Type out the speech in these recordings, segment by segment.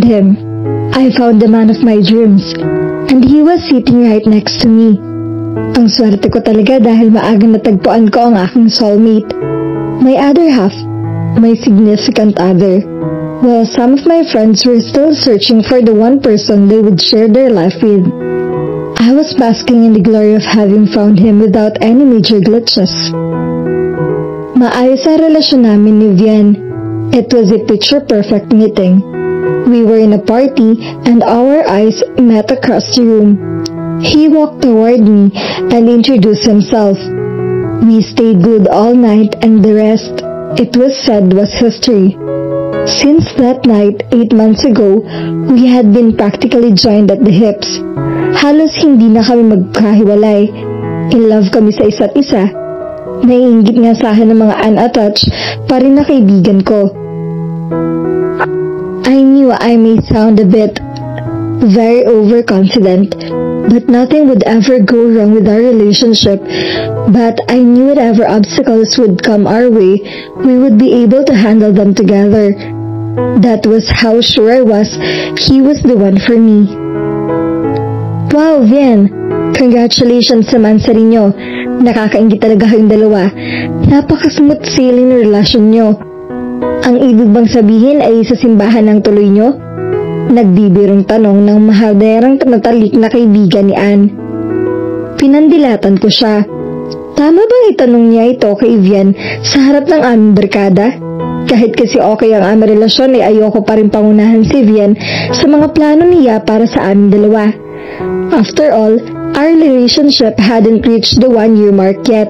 him. I found the man of my dreams, and he was sitting right next to me. Ang swerte ko talaga dahil maagang natagpuan ko ang aking soulmate. My other half, my significant other. While some of my friends were still searching for the one person they would share their life with, I was basking in the glory of having found him without any major glitches. Maayos ang relasyon namin ni Vian. It was a picture-perfect meeting. We were in a party and our eyes met across the room. He walked toward me and introduced himself. We stayed glued all night and the rest, it was said, was history. Since that night, 8 months ago, we had been practically joined at the hips. Halos hindi na kami magkahiwalay. In love kami sa isa't isa. Naiinggit nga sa akin ng mga unattached pa rin na kaibigan ko. I knew I may sound a bit very overconfident, but nothing would ever go wrong with our relationship. But I knew whatever obstacles would come our way, we would be able to handle them together. That was how sure I was he was the one for me. Wow, Vian! Congratulations naman sa inyo. Nakakaingit talaga kayong dalawa. Napaka-smooth sailing ng relasyon nyo. Ang ibig bang sabihin ay sa simbahan ng tuloy nyo? Nagbibirong tanong ng mahaderang natalik na kaibigan ni Anne. Pinandilatan ko siya. Tama bang itanong niya ito kay Vian sa harap ng aming barkada? Kahit kasi okay ang aming relasyon ay ayoko pa rin pangunahan si Vian sa mga plano niya para sa aming dalawa. After all, our relationship hadn't reached the 1-year mark yet.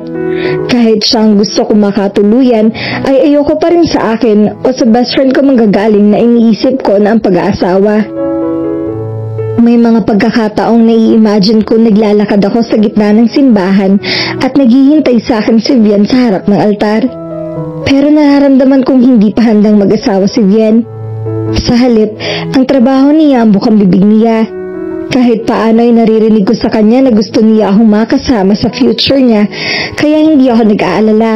Kahit siyang gusto ko makatuluyan, ay ayoko pa rin sa akin o sa best friend ko manggagaling na iniisip ko na ang pag-aasawa. May mga pagkakataong nai-imagine ko naglalakad ako sa gitna ng simbahan at naghihintay sa akin si Vian sa harap ng altar. Pero nararamdaman kong hindi pa handang mag-asawa si Vian. Sa halip, ang trabaho niya ang bukang bibig niya. Kahit paano ay naririnig ko sa kanya na gusto niya akong makasama sa future niya, kaya hindi ako nag-aalala.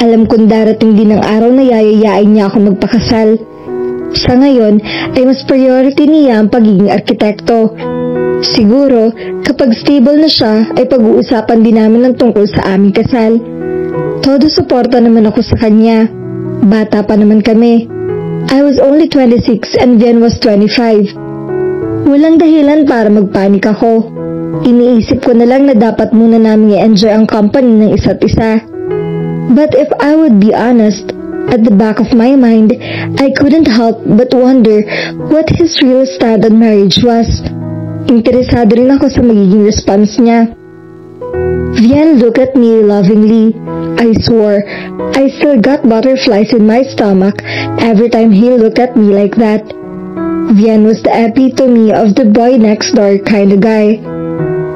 Alam kong darating din ang araw na yayayain niya ako magpakasal. Sa ngayon, ay mas priority niya ang pagiging arkitekto. Siguro, kapag stable na siya, ay pag-uusapan din namin ng tungkol sa aming kasal. Todo suporta naman ako sa kanya. Bata pa naman kami. I was only 26 and Vian was 25. Walang dahilan para magpanik ako. Iniisip ko na lang na dapat muna namin i-enjoy ang company ng isa't isa. But if I would be honest, at the back of my mind, I couldn't help but wonder what his real stand on marriage was. Interesado rin ako sa magiging response niya. Vian looked at me lovingly. I swore, I still got butterflies in my stomach every time he looked at me like that. Vian was the epitome of the boy next door kind of guy.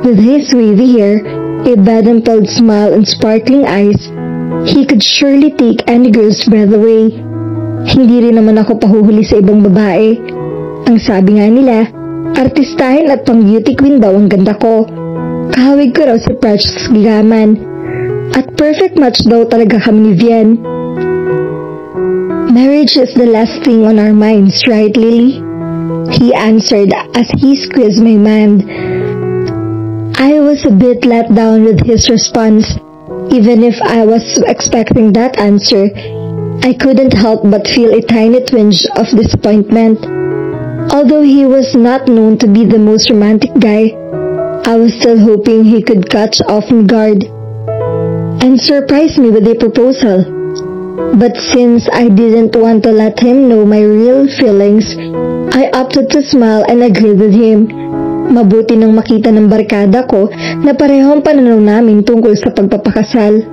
With his wavy hair, a bed-and-pulled smile and sparkling eyes, he could surely take any girl's breath away. Hindi rin naman ako pahuhuli sa ibang babae. Ang sabi nga nila, artistahin at pang-beauty queen daw ang ganda ko. Kahawig ko raw si Precious Gigaman. At perfect match daw talaga kami ni Vian. Marriage is the last thing on our minds, right, Lily? He answered as he squeezed my hand. I was a bit let down with his response. Even if I was expecting that answer, I couldn't help but feel a tiny twinge of disappointment. Although he was not known to be the most romantic guy, I was still hoping he could catch off me guard and surprise me with a proposal. But since I didn't want to let him know my real feelings, I opted to smile and agree with him. Mabuti nang makita ng barkada ko na pareho ang pananaw namin tungkol sa pagpapakasal.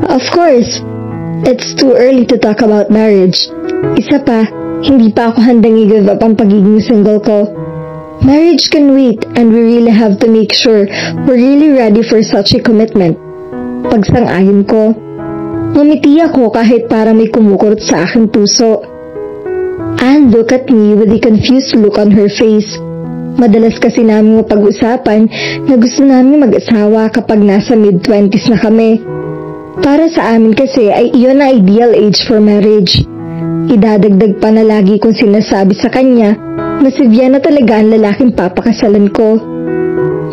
Of course, it's too early to talk about marriage. Isa pa, hindi pa ako handang i-give up ang pagiging single ko. Marriage can wait and we really have to make sure we're really ready for such a commitment. Pagsang-ayon ko. Ngumiti ako kahit parang may kumukurot sa aking puso. Anne looked at me with a confused look on her face. Madalas kasi namin mapag-usapan na gusto namin mag-asawa kapag nasa mid-20s na kami. Para sa amin kasi ay iyon ang ideal age for marriage. Idadagdag pa na lagi kong sinasabi sa kanya na si Vian na talaga ang lalaking papakasalan ko.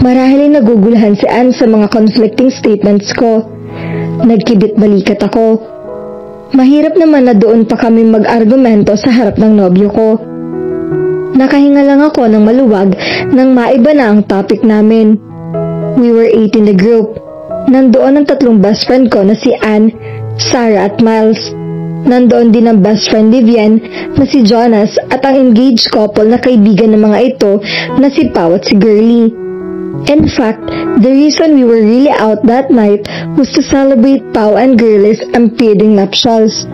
Marahil ay nagugulahan si Anne sa mga conflicting statements ko. Nagkibit balikat ako. Mahirap naman na doon pa kami mag-argumento sa harap ng nobyo ko. Nakahinga lang ako ng maluwag nang maiba na ang topic namin. We were 8 in the group. Nandoon ang 3 best friend ko na si Anne, Sarah at Miles. Nandoon din ang best friend ni Vian na si Jonas at ang engaged couple na kaibigan ng mga ito na si Pau at si Girlie. In fact, the reason we were really out that night was to celebrate Pau and Girlie's impending nuptials.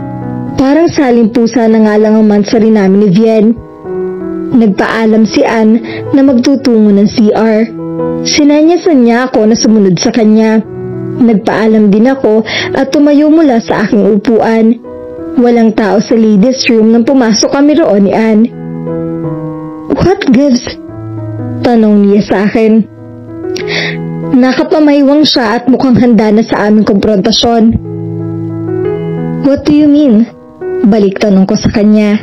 Parang saling pusa na nga lang ang mansari namin ni Vian. Nagpaalam si Anne na magtutungo ng CR. Sinanyasan niya ako na sumunod sa kanya. Nagpaalam din ako at tumayo mula sa aking upuan. Walang tao sa ladies' room nang pumasok kami roon ni Anne. "What gives?" tanong niya sa akin. Nakapamaywang siya at mukhang handa na sa aming komprontasyon. "What do you mean?" balik tanong ko sa kanya.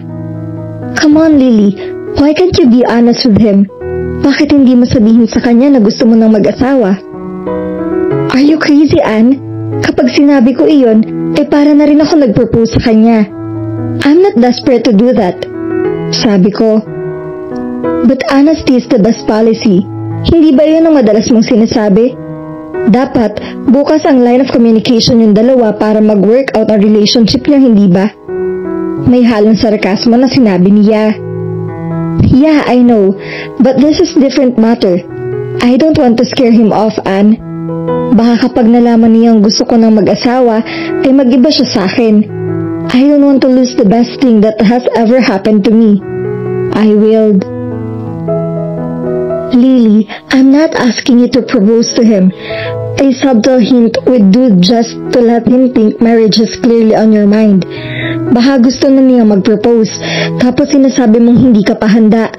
"Come on, Lily. Why can't you be honest with him? Bakit hindi mo sabihin sa kanya na gusto mo nang mag-asawa?" "Are you crazy, Anne? Kapag sinabi ko iyon, para na rin ako nag-propose sa kanya. I'm not desperate to do that," sabi ko. "But honesty is the best policy. Hindi ba yun ang madalas mong sinasabi? Dapat, bukas ang line of communication yung dalawa para mag-work out ang relationship niyo, hindi ba?" May halong sarkasmo na sinabi niya. "Yeah, I know, but this is different matter. I don't want to scare him off, Anne. Baka kapag nalaman niyang gusto ko ng mag-asawa, ay mag-iba siya sa akin. I don't want to lose the best thing that has ever happened to me." I wailed. "Lily, I'm not asking you to propose to him. A subtle hint would do just to let him think marriage is clearly on your mind. Baka gusto na niya mag-propose, tapos sinasabi mong hindi ka pa handa.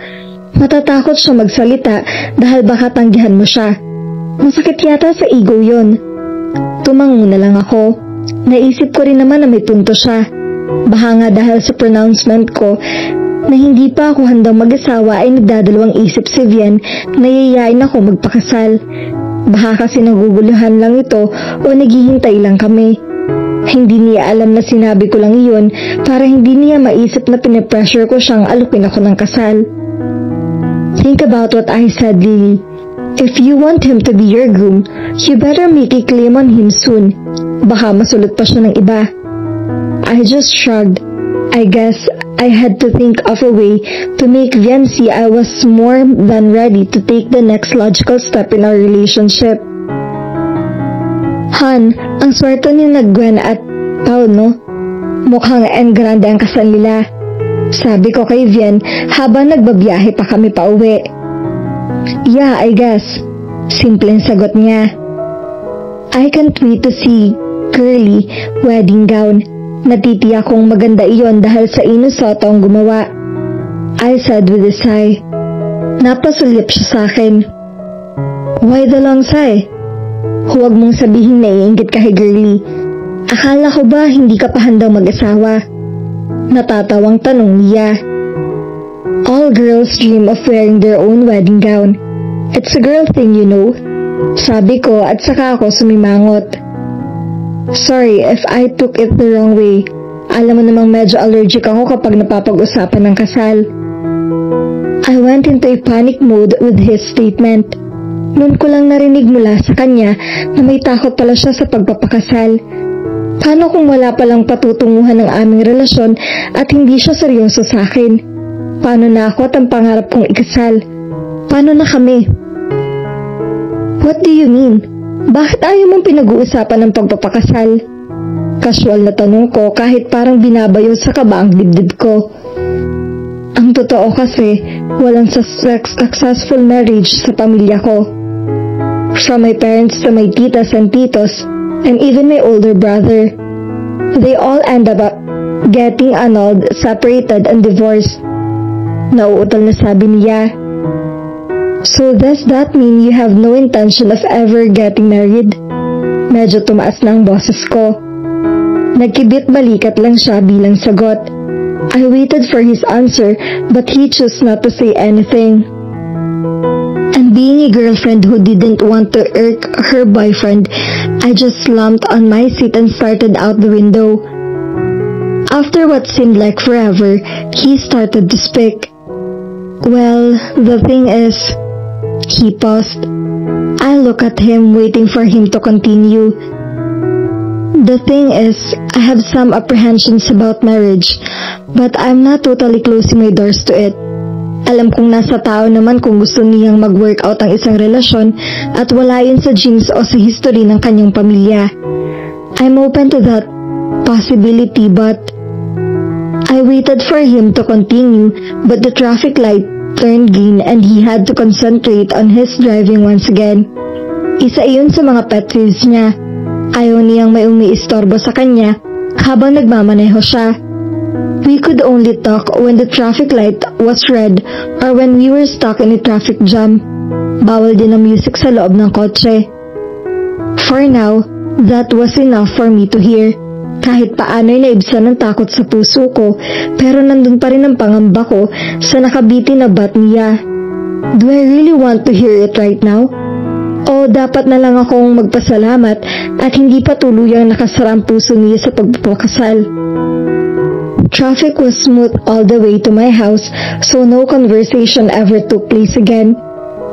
Matatakot siya magsalita dahil baka tanggihan mo siya. Masakit yata sa ego yon." Tumango na lang ako. Naisip ko rin naman na may punto siya. Baka nga dahil sa pronouncement ko na hindi pa ako handang mag-asawa ay nagdadalawang isip si Vian na yayain ako magpakasal. Baka kasi naguguluhan lang ito o naghihintay lang kami. Hindi niya alam na sinabi ko lang iyon para hindi niya maisip na pinipressure ko siyang alukin ako ng kasal. Think about what I said, Lily. If you want him to be your groom, you better make a claim on him soon. Baka masulot pa siya ng iba. I just shrugged. I guess I had to think of a way to make Vian see I was more than ready to take the next logical step in our relationship. "Han, ang swerte niyo na Gwen at Pau, no? Mukhang engrande ang kasal nila," sabi ko kay Vian habang nagbabiyahe pa kami pa uwi. "Yeah, I guess," simpleng sagot niya. I can't wait to see Girlie wedding gown. Natitiyak kong maganda iyon dahil sa inusoto ang gumawa. I said with a sigh. Napasulip siya sa akin. "Why the long sigh? Huwag mong sabihin na iinggit ka kay Girlie. Akala ko ba hindi ka pa handang mag-asawa?" Natatawang tanong niya. "All girls dream of wearing their own wedding gown. It's a girl thing, you know," sabi ko at saka ako sumimangot. "Sorry if I took it the wrong way. Alam mo namang medyo allergic ako kapag napapag-usapan ng kasal." I went into a panic mode with his statement. Noon ko lang narinig mula sa kanya na may takot pala siya sa pagpapakasal. Paano kung wala palang patutunguhan ng aming relasyon at hindi siya seryoso sa akin? Paano na ako at ang pangarap kong ikasal? Paano na kami? "What do you mean? Bakit ayaw mong pinag-uusapan ng pagpapakasal?" Casual na tanong ko kahit parang binabayo sa kaba ang dibdib ko. Ang totoo kasi, walang successful marriage sa pamilya ko. From my parents to my titas and titos, and even my older brother, they all end up getting annulled, separated, and divorced. Nauutal na sabi niya. "So does that mean you have no intention of ever getting married?" Medyo tumaas na ang boses ko. Nagkibit balikat lang siya bilang sagot. I waited for his answer, but he chose not to say anything. And being a girlfriend who didn't want to irk her boyfriend, I just slumped on my seat and started out the window. After what seemed like forever, he started to speak. Well, the thing is, he paused. I looked at him, waiting for him to continue. The thing is, I have some apprehensions about marriage, but I'm not totally closing my doors to it. Alam kong nasa tao naman kung gusto niyang mag-workout ang isang relasyon at wala yun sa genes o sa history ng kanyang pamilya. I'm open to that possibility, but I waited for him to continue, but the traffic light turned green and he had to concentrate on his driving once again. Isa iyon sa mga pet peeves niya. Ayaw niyang may umiistorbo sa kanya habang nagmamaneho siya. We could only talk when the traffic light was red or when we were stuck in a traffic jam. Bawal din ang music sa loob ng kotse. For now, that was enough for me to hear. Kahit paano'y naibsan ng takot sa puso ko, pero nandun pa rin ang pangamba ko sa nakabitin na bat niya. Do I really want to hear it right now? O dapat na lang akong magpasalamat at hindi pa tuluyang nakasara ang puso niya sa pagpapakasal? Traffic was smooth all the way to my house, so no conversation ever took place again.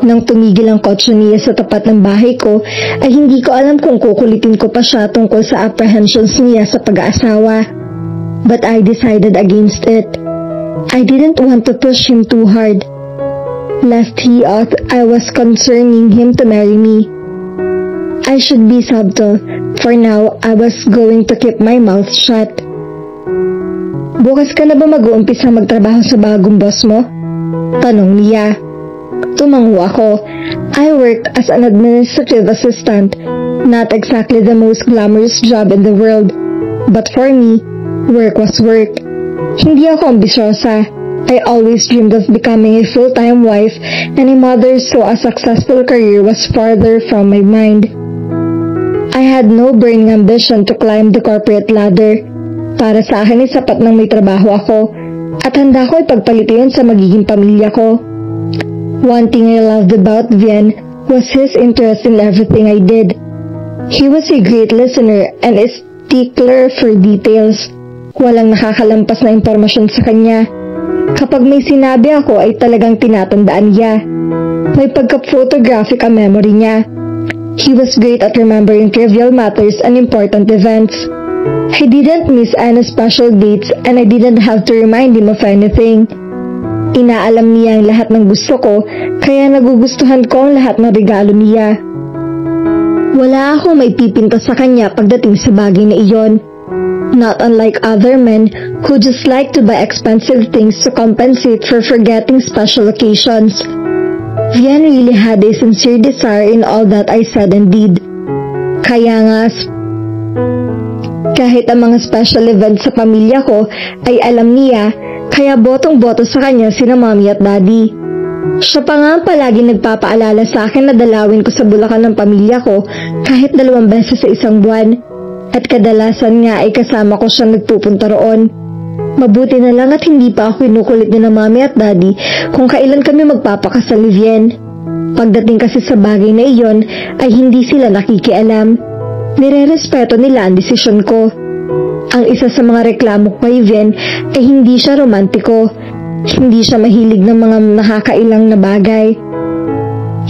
Nang tumigil ang kotse niya sa tapat ng bahay ko, ay hindi ko alam kung kukulitin ko pa siya tungkol sa apprehensions niya sa pag-aasawa. But I decided against it. I didn't want to push him too hard, lest he thought I was concerning him to marry me. I should be subtle. For now, I was going to keep my mouth shut. Bukas ka na ba mag-uumpisa magtrabaho sa bagong boss mo? Tanong niya. Tumango ako. I worked as an administrative assistant. Not exactly the most glamorous job in the world. But for me, work was work. Hindi ako ambisyosa. I always dreamed of becoming a full-time wife, and a mother, so a successful career was farther from my mind. I had no burning ambition to climb the corporate ladder. Para sa akin ay sapat nang may trabaho ako, at handa ko ipagpalit yun sa magiging pamilya ko. One thing I loved about Vian was his interest in everything I did. He was a great listener and a stickler for details. Walang nakakalampas na impormasyon sa kanya. Kapag may sinabi ako ay talagang tinatandaan niya. May pagka-photographic ang memory niya. He was great at remembering trivial matters and important events. I didn't miss any special dates and I didn't have to remind him of anything. Inaalam niya ang lahat ng gusto ko, kaya nagugustuhan ko ang lahat ng regalo niya. Wala akong may pipinta sa kanya pagdating sa bagay na iyon. Not unlike other men who just like to buy expensive things to compensate for forgetting special occasions. Vian really had a sincere desire in all that I said and did. Kaya nga, kahit ang mga special events sa pamilya ko ay alam niya, kaya botong-boto sa kanya sina mommy at daddy. Siya pa nga palagi nagpapaalala sa akin na dalawin ko sa Bulacan ng pamilya ko kahit 2 beses sa isang buwan. At kadalasan nga ay kasama ko siyang nagpupunta roon. Mabuti na lang at hindi pa ako inukulit ni na mommy at daddy kung kailan kami magpapakasal ni Vian. Pagdating kasi sa bagay na iyon ay hindi sila nakikialam. Nire-respeto nila ang desisyon ko. Ang isa sa mga reklamo kay Vian ay hindi siya romantiko. Hindi siya mahilig ng mga nakakailang na bagay.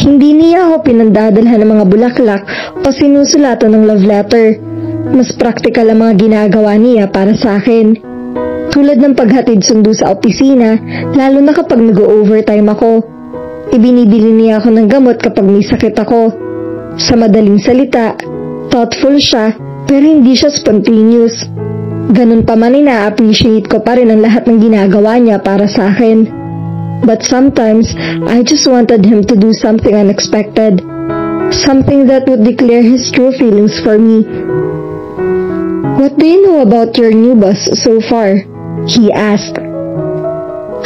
Hindi niya ako pinandadalhan ng mga bulaklak o sinusulatan ng love letter. Mas praktikal ang mga ginagawa niya para sa akin. Tulad ng paghatid sundo sa opisina, lalo na kapag nag-overtime ako. Ibinibili niya ako ng gamot kapag may sakit ako. Sa madaling salita, thoughtful siya, pero hindi siya spontaneous. Ganun pa man ina-appreciate ko pa rin ang lahat ng ginagawa niya para sa akin. But sometimes, I just wanted him to do something unexpected. Something that would declare his true feelings for me. What do you know about your new boss so far? He asked.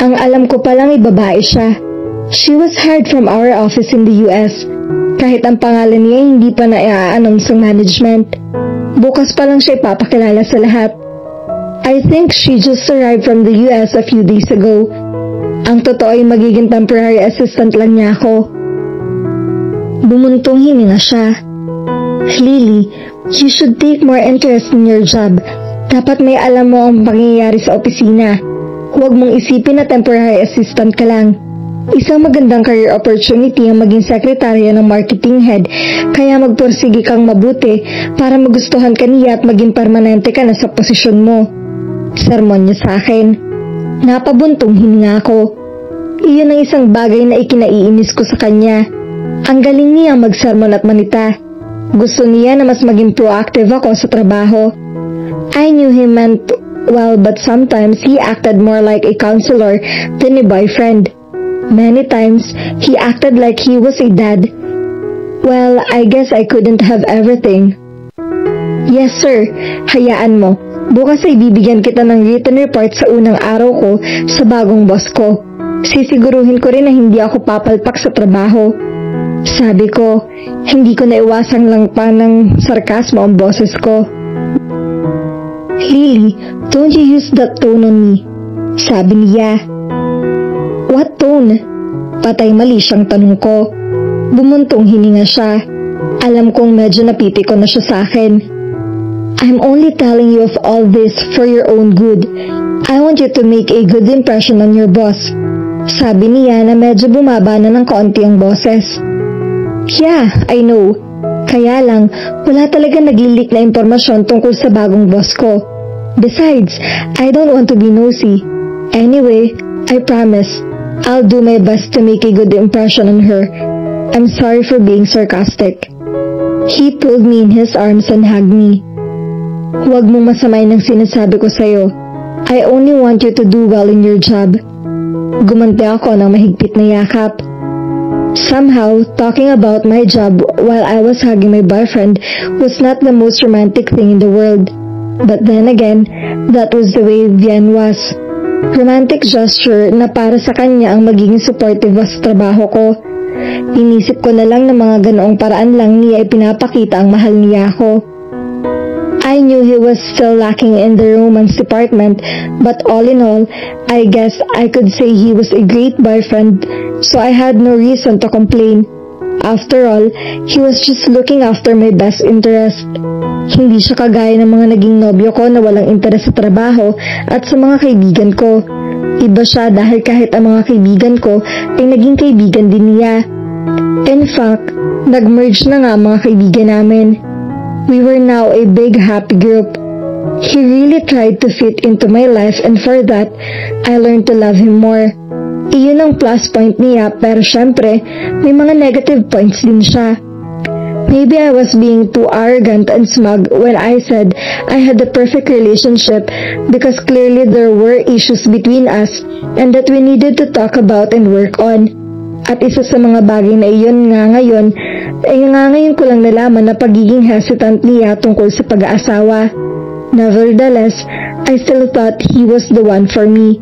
Ang alam ko palang ay babae siya. She was hired from our office in the US. Kahit ang pangalan niya hindi pa na i-announce sa management. Bukas pa lang siya ipapakilala sa lahat. I think she just arrived from the US a few days ago. Ang totoo ay magiging temporary assistant lang niya ako. Bumuntong hininga siya. Lily, you should take more interest in your job. Dapat may alam mo ang pangyayari sa opisina. Huwag mong isipin na temporary assistant ka lang. Isang magandang career opportunity ang maging sekretarya ng marketing head, kaya magpursige kang mabuti para magustuhan ka niya at maging permanente ka na sa posisyon mo. Sermon niya sa akin. Napabuntong hininga ko. Iyon ang isang bagay na ikinaiinis ko sa kanya. Ang galing niya magsermon at manita. Gusto niya na mas maging proactive ako sa trabaho. I knew he meant well, but sometimes he acted more like a counselor than a boyfriend. Many times, he acted like he was a dad. Well, I guess I couldn't have everything. Yes sir, hayaan mo. Bukas ay bibigyan kita ng written report sa unang araw ko sa bagong boss ko. Sisiguruhin ko rin na hindi ako papalpak sa trabaho. Sabi ko, hindi ko naiwasang lang pa ng sarkasmo ang boses ko. Lily, don't you use that tone on me. Sabi niya. What tone? Patay mali siyang tanong ko. Bumuntong hininga siya. Alam kong medyo napiti ko na siya sa akin. I'm only telling you of all this for your own good. I want you to make a good impression on your boss. Sabi niya na medyo bumaba na ng kaunti ang boses. Yeah, I know. Kaya lang, wala talaga naglilik na impormasyon tungkol sa bagong boss ko. Besides, I don't want to be nosy. Anyway, I promise, I'll do my best to make a good impression on her. I'm sorry for being sarcastic. He pulled me in his arms and hugged me. Huwag mong masamay ng sinasabi ko sa'yo. I only want you to do well in your job. Gumanti ako ng mahigpit na yakap. Somehow, talking about my job while I was hugging my boyfriend was not the most romantic thing in the world. But then again, that was the way Vian was. Romantic gesture na para sa kanya ang magiging supportive sa trabaho ko. Inisip ko na lang na mga ganoong paraan lang niya ipinapakita ang mahal niya ako. I knew he was still lacking in the romance department, but all in all, I guess I could say he was a great boyfriend, so I had no reason to complain. After all, he was just looking after my best interest. Hindi siya kagaya ng mga naging nobyo ko na walang interes sa trabaho at sa mga kaibigan ko. Iba siya dahil kahit ang mga kaibigan ko ay naging kaibigan din niya. In fact, nag-merge na nga ang mga kaibigan namin. We were now a big happy group. He really tried to fit into my life and for that, I learned to love him more. Iyon ang plus point niya pero syempre, may mga negative points din siya. Maybe I was being too arrogant and smug when I said I had the perfect relationship because clearly there were issues between us and that we needed to talk about and work on. At isa sa mga bagay na iyon nga ngayon ko lang nalaman na pagiging hesitant niya tungkol sa pag-aasawa. Nevertheless, I still thought he was the one for me.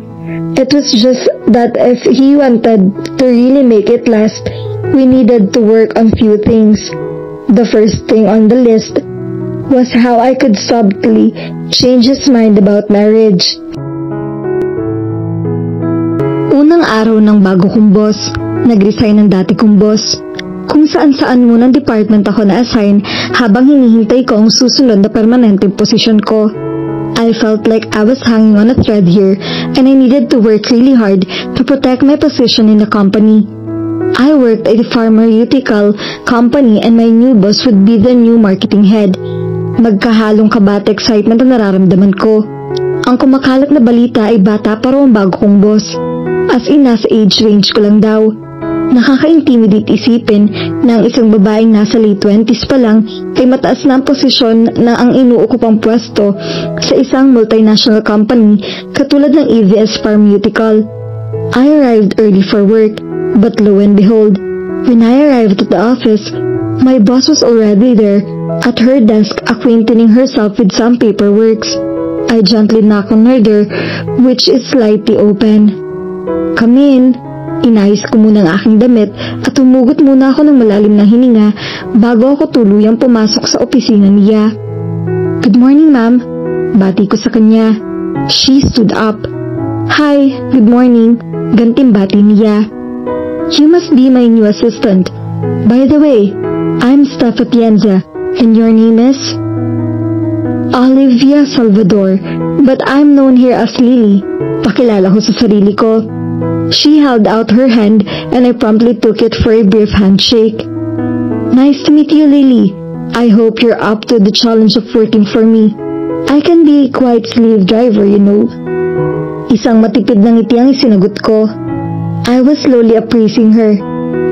It was just that if he wanted to really make it last, we needed to work on few things. The first thing on the list was how I could subtly change his mind about marriage. Unang araw ng bago kong boss, nag-resign ng dati kong boss. Kung saan-saan munang department ako na-assign habang hinihintay ko ang susunod na permanenteng posisyon ko. I felt like I was hanging on a thread here and I needed to work really hard to protect my position in the company. I worked at a pharmaceutical company and my new boss would be the new marketing head. Magkahalong kaba at excitement ang nararamdaman ko. Ang kumakalat na balita ay bata pa raw ang bago kong boss. As in, nasa age range ko lang daw. Nakaka-intimidate isipin na ang isang babaeng nasa late 20s pa lang ay mataas na ang posisyon na ang inuukupang pwesto sa isang multinational company katulad ng EVS Pharmaceutical. I arrived early for work, but lo and behold, when I arrived at the office, my boss was already there at her desk acquainting herself with some paperworks. I gently knocked on her door, which is slightly open. Come in. Inayos ko muna ang aking damit at humugot muna ako ng malalim na hininga bago ako tuluyang pumasok sa opisina niya. Good morning, ma'am. Bati ko sa kanya. She stood up. Hi, good morning. Gantimbati niya. You must be my new assistant. By the way, I'm Steph Atienza, and your name is? Olivia Salvador, but I'm known here as Lily. Pakilala ko sa sarili ko. She held out her hand and I promptly took it for a brief handshake. Nice to meet you, Lily. I hope you're up to the challenge of working for me. I can be a quiet slave driver, you know. Isang matipid na ngiti ang isinagot ko. I was slowly appraising her.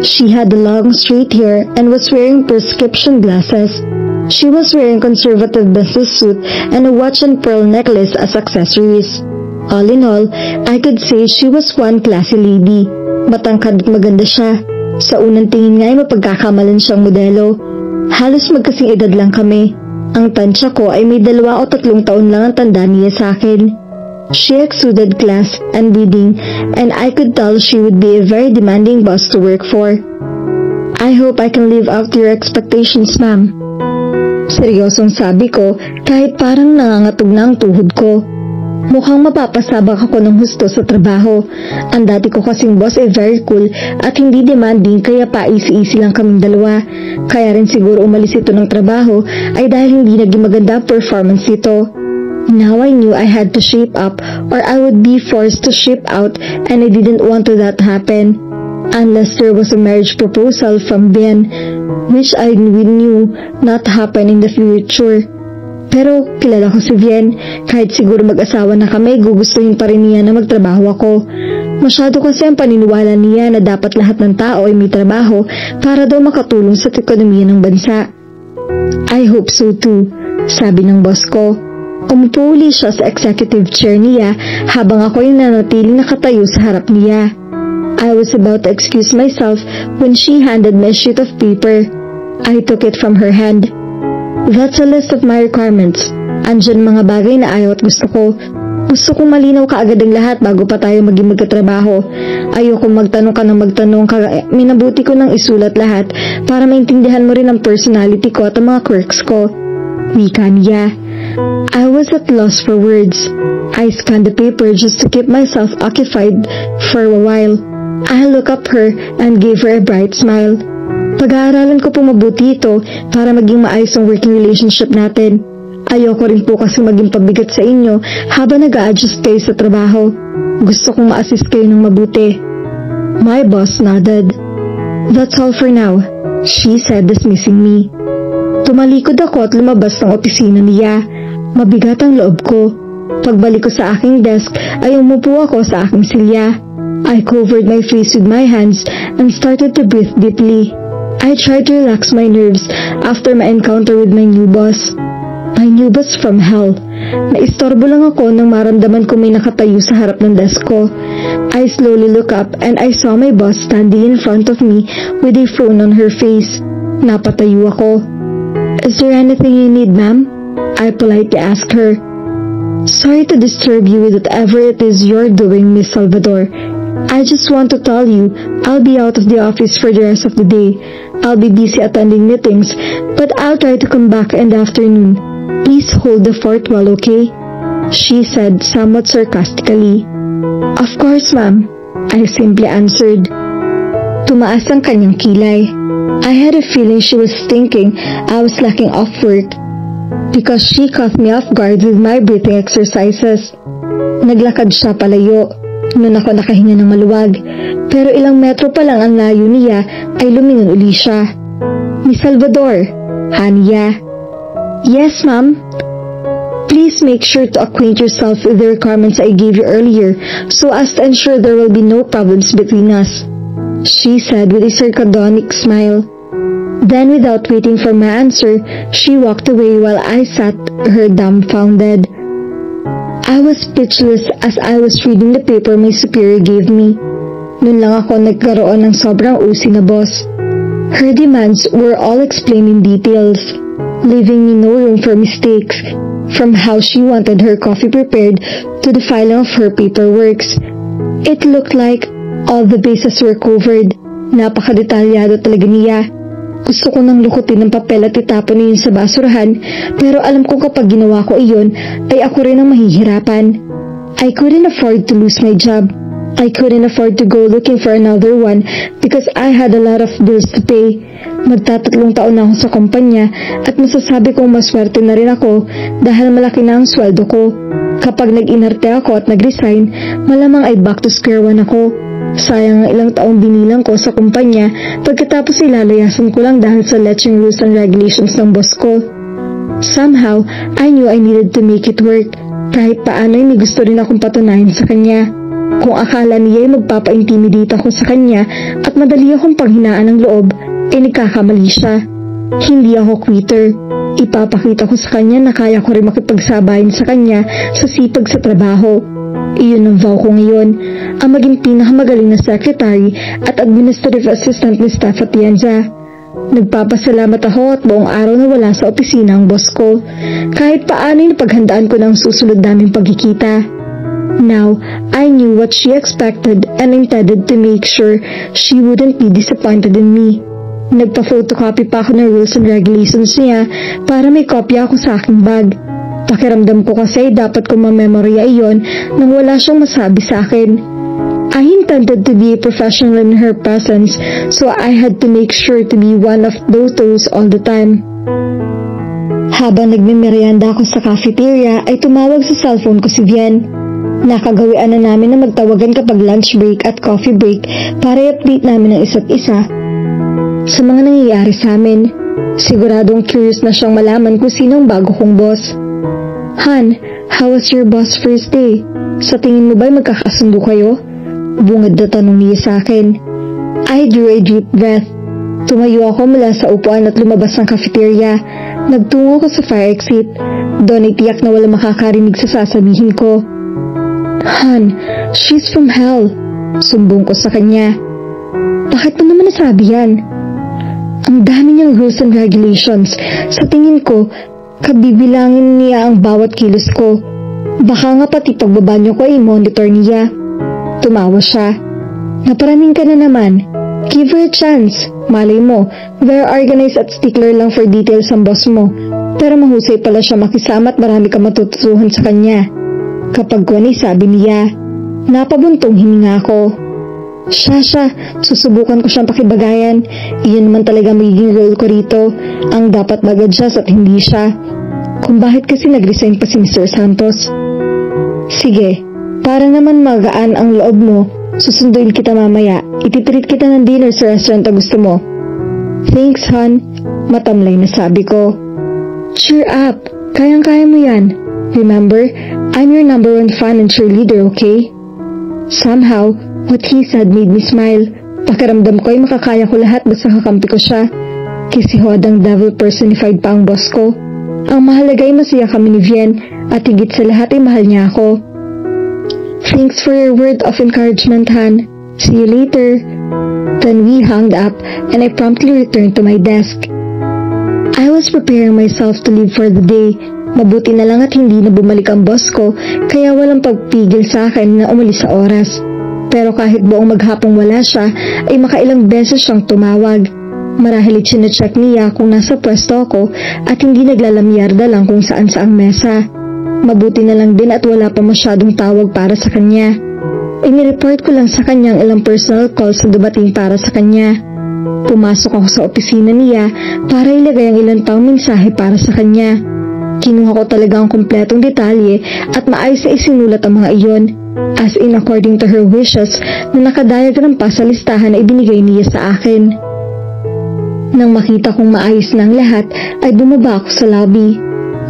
She had long straight hair and was wearing prescription glasses. She was wearing conservative business suit and a watch and pearl necklace as accessories. All in all, I could say she was one classy lady. Matangkad at maganda siya. Sa unang tingin nga ay mapagkakamalan siyang modelo. Halos magkasing edad lang kami. Ang tansya ko ay may 2 o 3 taon lang ang tanda niya sa akin. She exuded class and breeding, and I could tell she would be a very demanding boss to work for. I hope I can live up to your expectations, ma'am. Seryosong sabi ko kahit parang nangangatog na ang tuhod ko. Mukhang mapapasabak ako ng husto sa trabaho. Ang dati ko kasing boss ay very cool at hindi demanding kaya pa-easy-easy lang kaming dalawa. Kaya rin siguro umalis ito ng trabaho ay dahil hindi naging maganda ang performance ito. Now I knew I had to shape up or I would be forced to ship out and I didn't want to that happen. Unless there was a marriage proposal from Ben, which I knew not happen in the future. Pero kilala ko si Bien, kahit siguro mag-asawa na kami, gugustuhin pa rin niya na magtrabaho ako. Masyado kasi ang paniniwala niya na dapat lahat ng tao ay may trabaho para daw makatulong sa ekonomiya ng bansa. I hope so too, sabi ng boss ko. Umupo uli siya sa executive chair niya habang ako ay nanatiling nakatayo sa harap niya. I was about to excuse myself when she handed me a sheet of paper. I took it from her hand. That's a list of my requirements. Andyan mga bagay na ayaw at gusto ko. Gusto kong malinaw kaagad ang lahat bago pa tayo maging magkatrabaho. Ayoko magtanong ka ng magtanong, minabuti ko nang isulat lahat para maintindihan mo rin ang personality ko at ang mga quirks ko. Wika niya. I was at loss for words. I scanned the paper just to keep myself occupied for a while. I looked up her and gave her a bright smile. Pag-aaralan ko po mabuti ito para maging maayos ang working relationship natin. Ayoko rin po kasi maging pabigat sa inyo habang nag-a-adjust kayo sa trabaho. Gusto kong ma-assist kayo ng mabuti. My boss nodded. That's all for now, she said, dismissing me. Tumalikod ako at lumabas ng opisina niya. Mabigat ang loob ko. Pagbalik ko sa aking desk ay umupo ako sa aking silya. I covered my face with my hands and started to breathe deeply. I tried to relax my nerves after my encounter with my new boss. My new boss from hell. Naistorbo lang ako nang maramdaman ko may nakatayo sa harap ng desk ko. I slowly looked up and I saw my boss standing in front of me with a frown on her face. Napatayo ako. Is there anything you need, ma'am? I politely asked her. Sorry to disturb you with whatever it is you're doing, Miss Salvador. I just want to tell you, I'll be out of the office for the rest of the day. I'll be busy attending meetings, but I'll try to come back in the afternoon. Please hold the fort well, okay? She said somewhat sarcastically. Of course, ma'am, I simply answered. Tumaas ang kanyang kilay. I had a feeling she was thinking I was slacking off work because she caught me off guard with my breathing exercises. Naglakad siya palayo. Noon ako nakahinga ng maluwag, pero ilang metro pa lang ang layo niya ay lumingon uli siya. Miss Salvador, Hania. Yes, ma'am. Please make sure to acquaint yourself with the requirements I gave you earlier so as to ensure there will be no problems between us, she said with a sardonic smile. Then, without waiting for my answer, she walked away while I sat her dumbfounded. I was speechless as I was reading the paper my superior gave me. Noon lang ako nagkaroon ng sobrang usi na boss. Her demands were all explained in details, leaving me no room for mistakes, from how she wanted her coffee prepared to the filing of her paperworks. It looked like all the bases were covered. Napakadetalyado talaga niya. Gusto ko nang lukutin ng papel at itapon niyon sa basurahan, pero alam kong kapag ginawa ko iyon, ay ako rin ang mahihirapan. I couldn't afford to lose my job. I couldn't afford to go looking for another one because I had a lot of bills to pay. Magtatatlong taon na ako sa kumpanya at masasabi kong maswerte na rin ako dahil malaki na ang sweldo ko. Kapag nag-inarte ako at nag-resign, malamang ay back to square one ako. Sayang ang ilang taong binilang ko sa kumpanya pagkatapos ilalayasan ko lang dahil sa lecheng rules and regulations ng boss ko. Somehow, I knew I needed to make it work. Kahit paano ay may gusto rin akong patunayan sa kanya. Kung akala niya ay magpapa-intimidate ako sa kanya at madali akong panghinaan ng loob, ay nagkakamali siya. Hindi ako quitter. Ipapakita ko sa kanya na kaya ko rin makipagsabayin sa kanya sa sipag sa trabaho. Iyon ang vow ko ngayon, ang maging pinakamagaling na secretary at administrative assistant ni staff at Atienza. Nagpapasalamat ako at buong araw na wala sa opisina ang boss ko. Kahit paano ay napaghandaan ko ng susunod naming pagkikita. Now, I knew what she expected and intended to make sure she wouldn't be disappointed in me. Nagpa-photocopy pa ako ng rules and regulations niya para may kopya ako sa aking bag. Pakiramdam ko kasi dapat ko mamemorya iyon nang wala siyang masabi sa akin. I intended to be a professional in her presence, so I had to make sure to be one of those all the time. Habang nagmemeryenda ako sa cafeteria ay tumawag sa cellphone ko si Vian. Nakagawian na namin na magtawagan kapag lunch break at coffee break para i-update namin ang isa't isa sa mga nangyayari sa amin. Siguradong curious na siyang malaman kung sino ang bago kong boss. Han, how was your boss first day? Sa tingin mo ba'y magkakasundo kayo? Bungad na tanong niya sa akin. I drew a deep breath. Tumayo ako mula sa upuan at lumabas ng cafeteria. Nagtungo ko sa fire exit. Doon ay tiyak na wala makakarinig sa sasabihin ko. Han, she's from hell. Sumbong ko sa kanya. Bakit mo naman nasabi yan? Ang dami niyang rules and regulations. Sa tingin ko, kabibilangin niya ang bawat kilos ko. Baka nga pati pagbaba niyo ko ay monitor niya. Tumawa siya. Naparaning ka na naman. Give her a chance. Malay mo, very organized at stickler lang for details ang boss mo. Pero mahusay pala siya makisama at marami ka matututuhan sa kanya. Kapag kuwani sabi niya, napabuntong hininga ko. Siya, susubukan ko siyang pakibagayan. Iyon naman talaga magiging role ko rito. Ang dapat mag-adjust at hindi siya. Kung bakit kasi nag-resign pa si Mr. Santos. Sige, para naman magaan ang loob mo, susunduin kita mamaya. Ititreat kita ng dinner sa restaurant na gusto mo. Thanks, hon. Matamlay na sabi ko. Cheer up. Kayang-kaya mo yan. Remember, I'm your number one fan and cheerleader, okay? Somehow, what he said made me smile. Pakiramdam ko ay makakaya ko lahat basta kakampi ko siya. Kisihod ang devil personified pa ang boss ko. Ang mahalaga ay masaya kami ni Vian at higit sa lahat ay mahal niya ako. Thanks for your word of encouragement, Han. See you later. Then we hung up and I promptly returned to my desk. I was preparing myself to leave for the day. Mabuti na lang at hindi na bumalik ang boss ko kaya walang pagpigil sa akin na umalis sa oras. Pero kahit buong maghapong wala siya ay makailang beses siyang tumawag. Marahil chinecheck niya kung nasa pwesto ako at hindi naglalamyarda lang kung saan sa ang mesa. Mabuti na lang din at wala pa masyadong tawag para sa kanya. Inireport ko lang sa kanya ang ilang personal calls na dumating para sa kanya. Pumasok ako sa opisina niya para ilagay ang ilang taong mensahe para sa kanya. Kinuha ko talaga ang kumpletong detalye at maayos na isinulat ang mga iyon, as in according to her wishes na nakadiagram pa sa listahan na ibinigay niya sa akin. Nang makita kong maayos na ang lahat, ay bumaba ako sa lobby.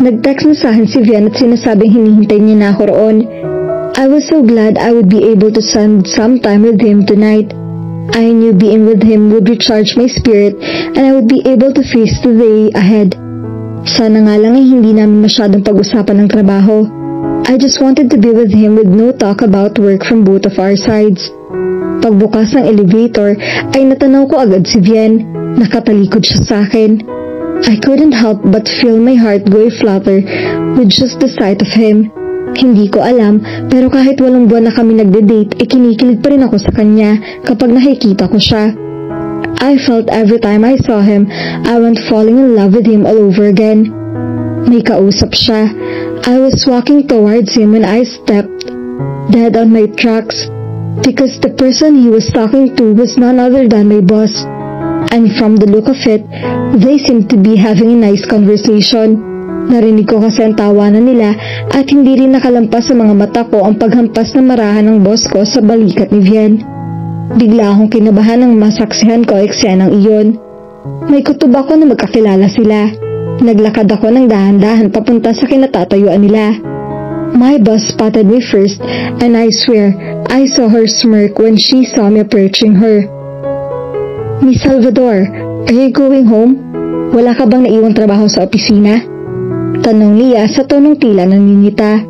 Nag-text na sa akin si Vian at sinasabing hinihintay niya na ako roon. I was so glad I would be able to spend some time with him tonight. I knew being with him would recharge my spirit and I would be able to face the day ahead. Sana nga lang ay hindi namin masyadong pag-usapan ng trabaho. I just wanted to be with him with no talk about work from both of our sides. Pagbukas ng elevator ay natanaw ko agad si Vian. Nakatalikod siya sa akin. I couldn't help but feel my heart go flutter with just the sight of him. Hindi ko alam pero kahit walong buwan na kami nagde-date ay kinikilig pa rin ako sa kanya kapag nakikita ko siya. I felt every time I saw him, I went falling in love with him all over again. May kausap siya. I was walking towards him when I stepped dead on my tracks because the person he was talking to was none other than my boss. And from the look of it, they seemed to be having a nice conversation. Narinig ko kasi ang tawanan nila at hindi rin nakalampas sa mga mata ko ang paghampas na marahan ng boss ko sa balikat ni Vian. Bigla akong kinabahan nang masaksihan ko eksenang iyon. May kutob ako na magkakilala sila. Naglakad ako ng dahan-dahan papunta sa kinatatayuan nila. My boss spotted me first and I swear I saw her smirk when she saw me approaching her. Miss Salvador, are you going home? Wala ka bang naiwang trabaho sa opisina? Tanong niya sa tonong tila nangingita.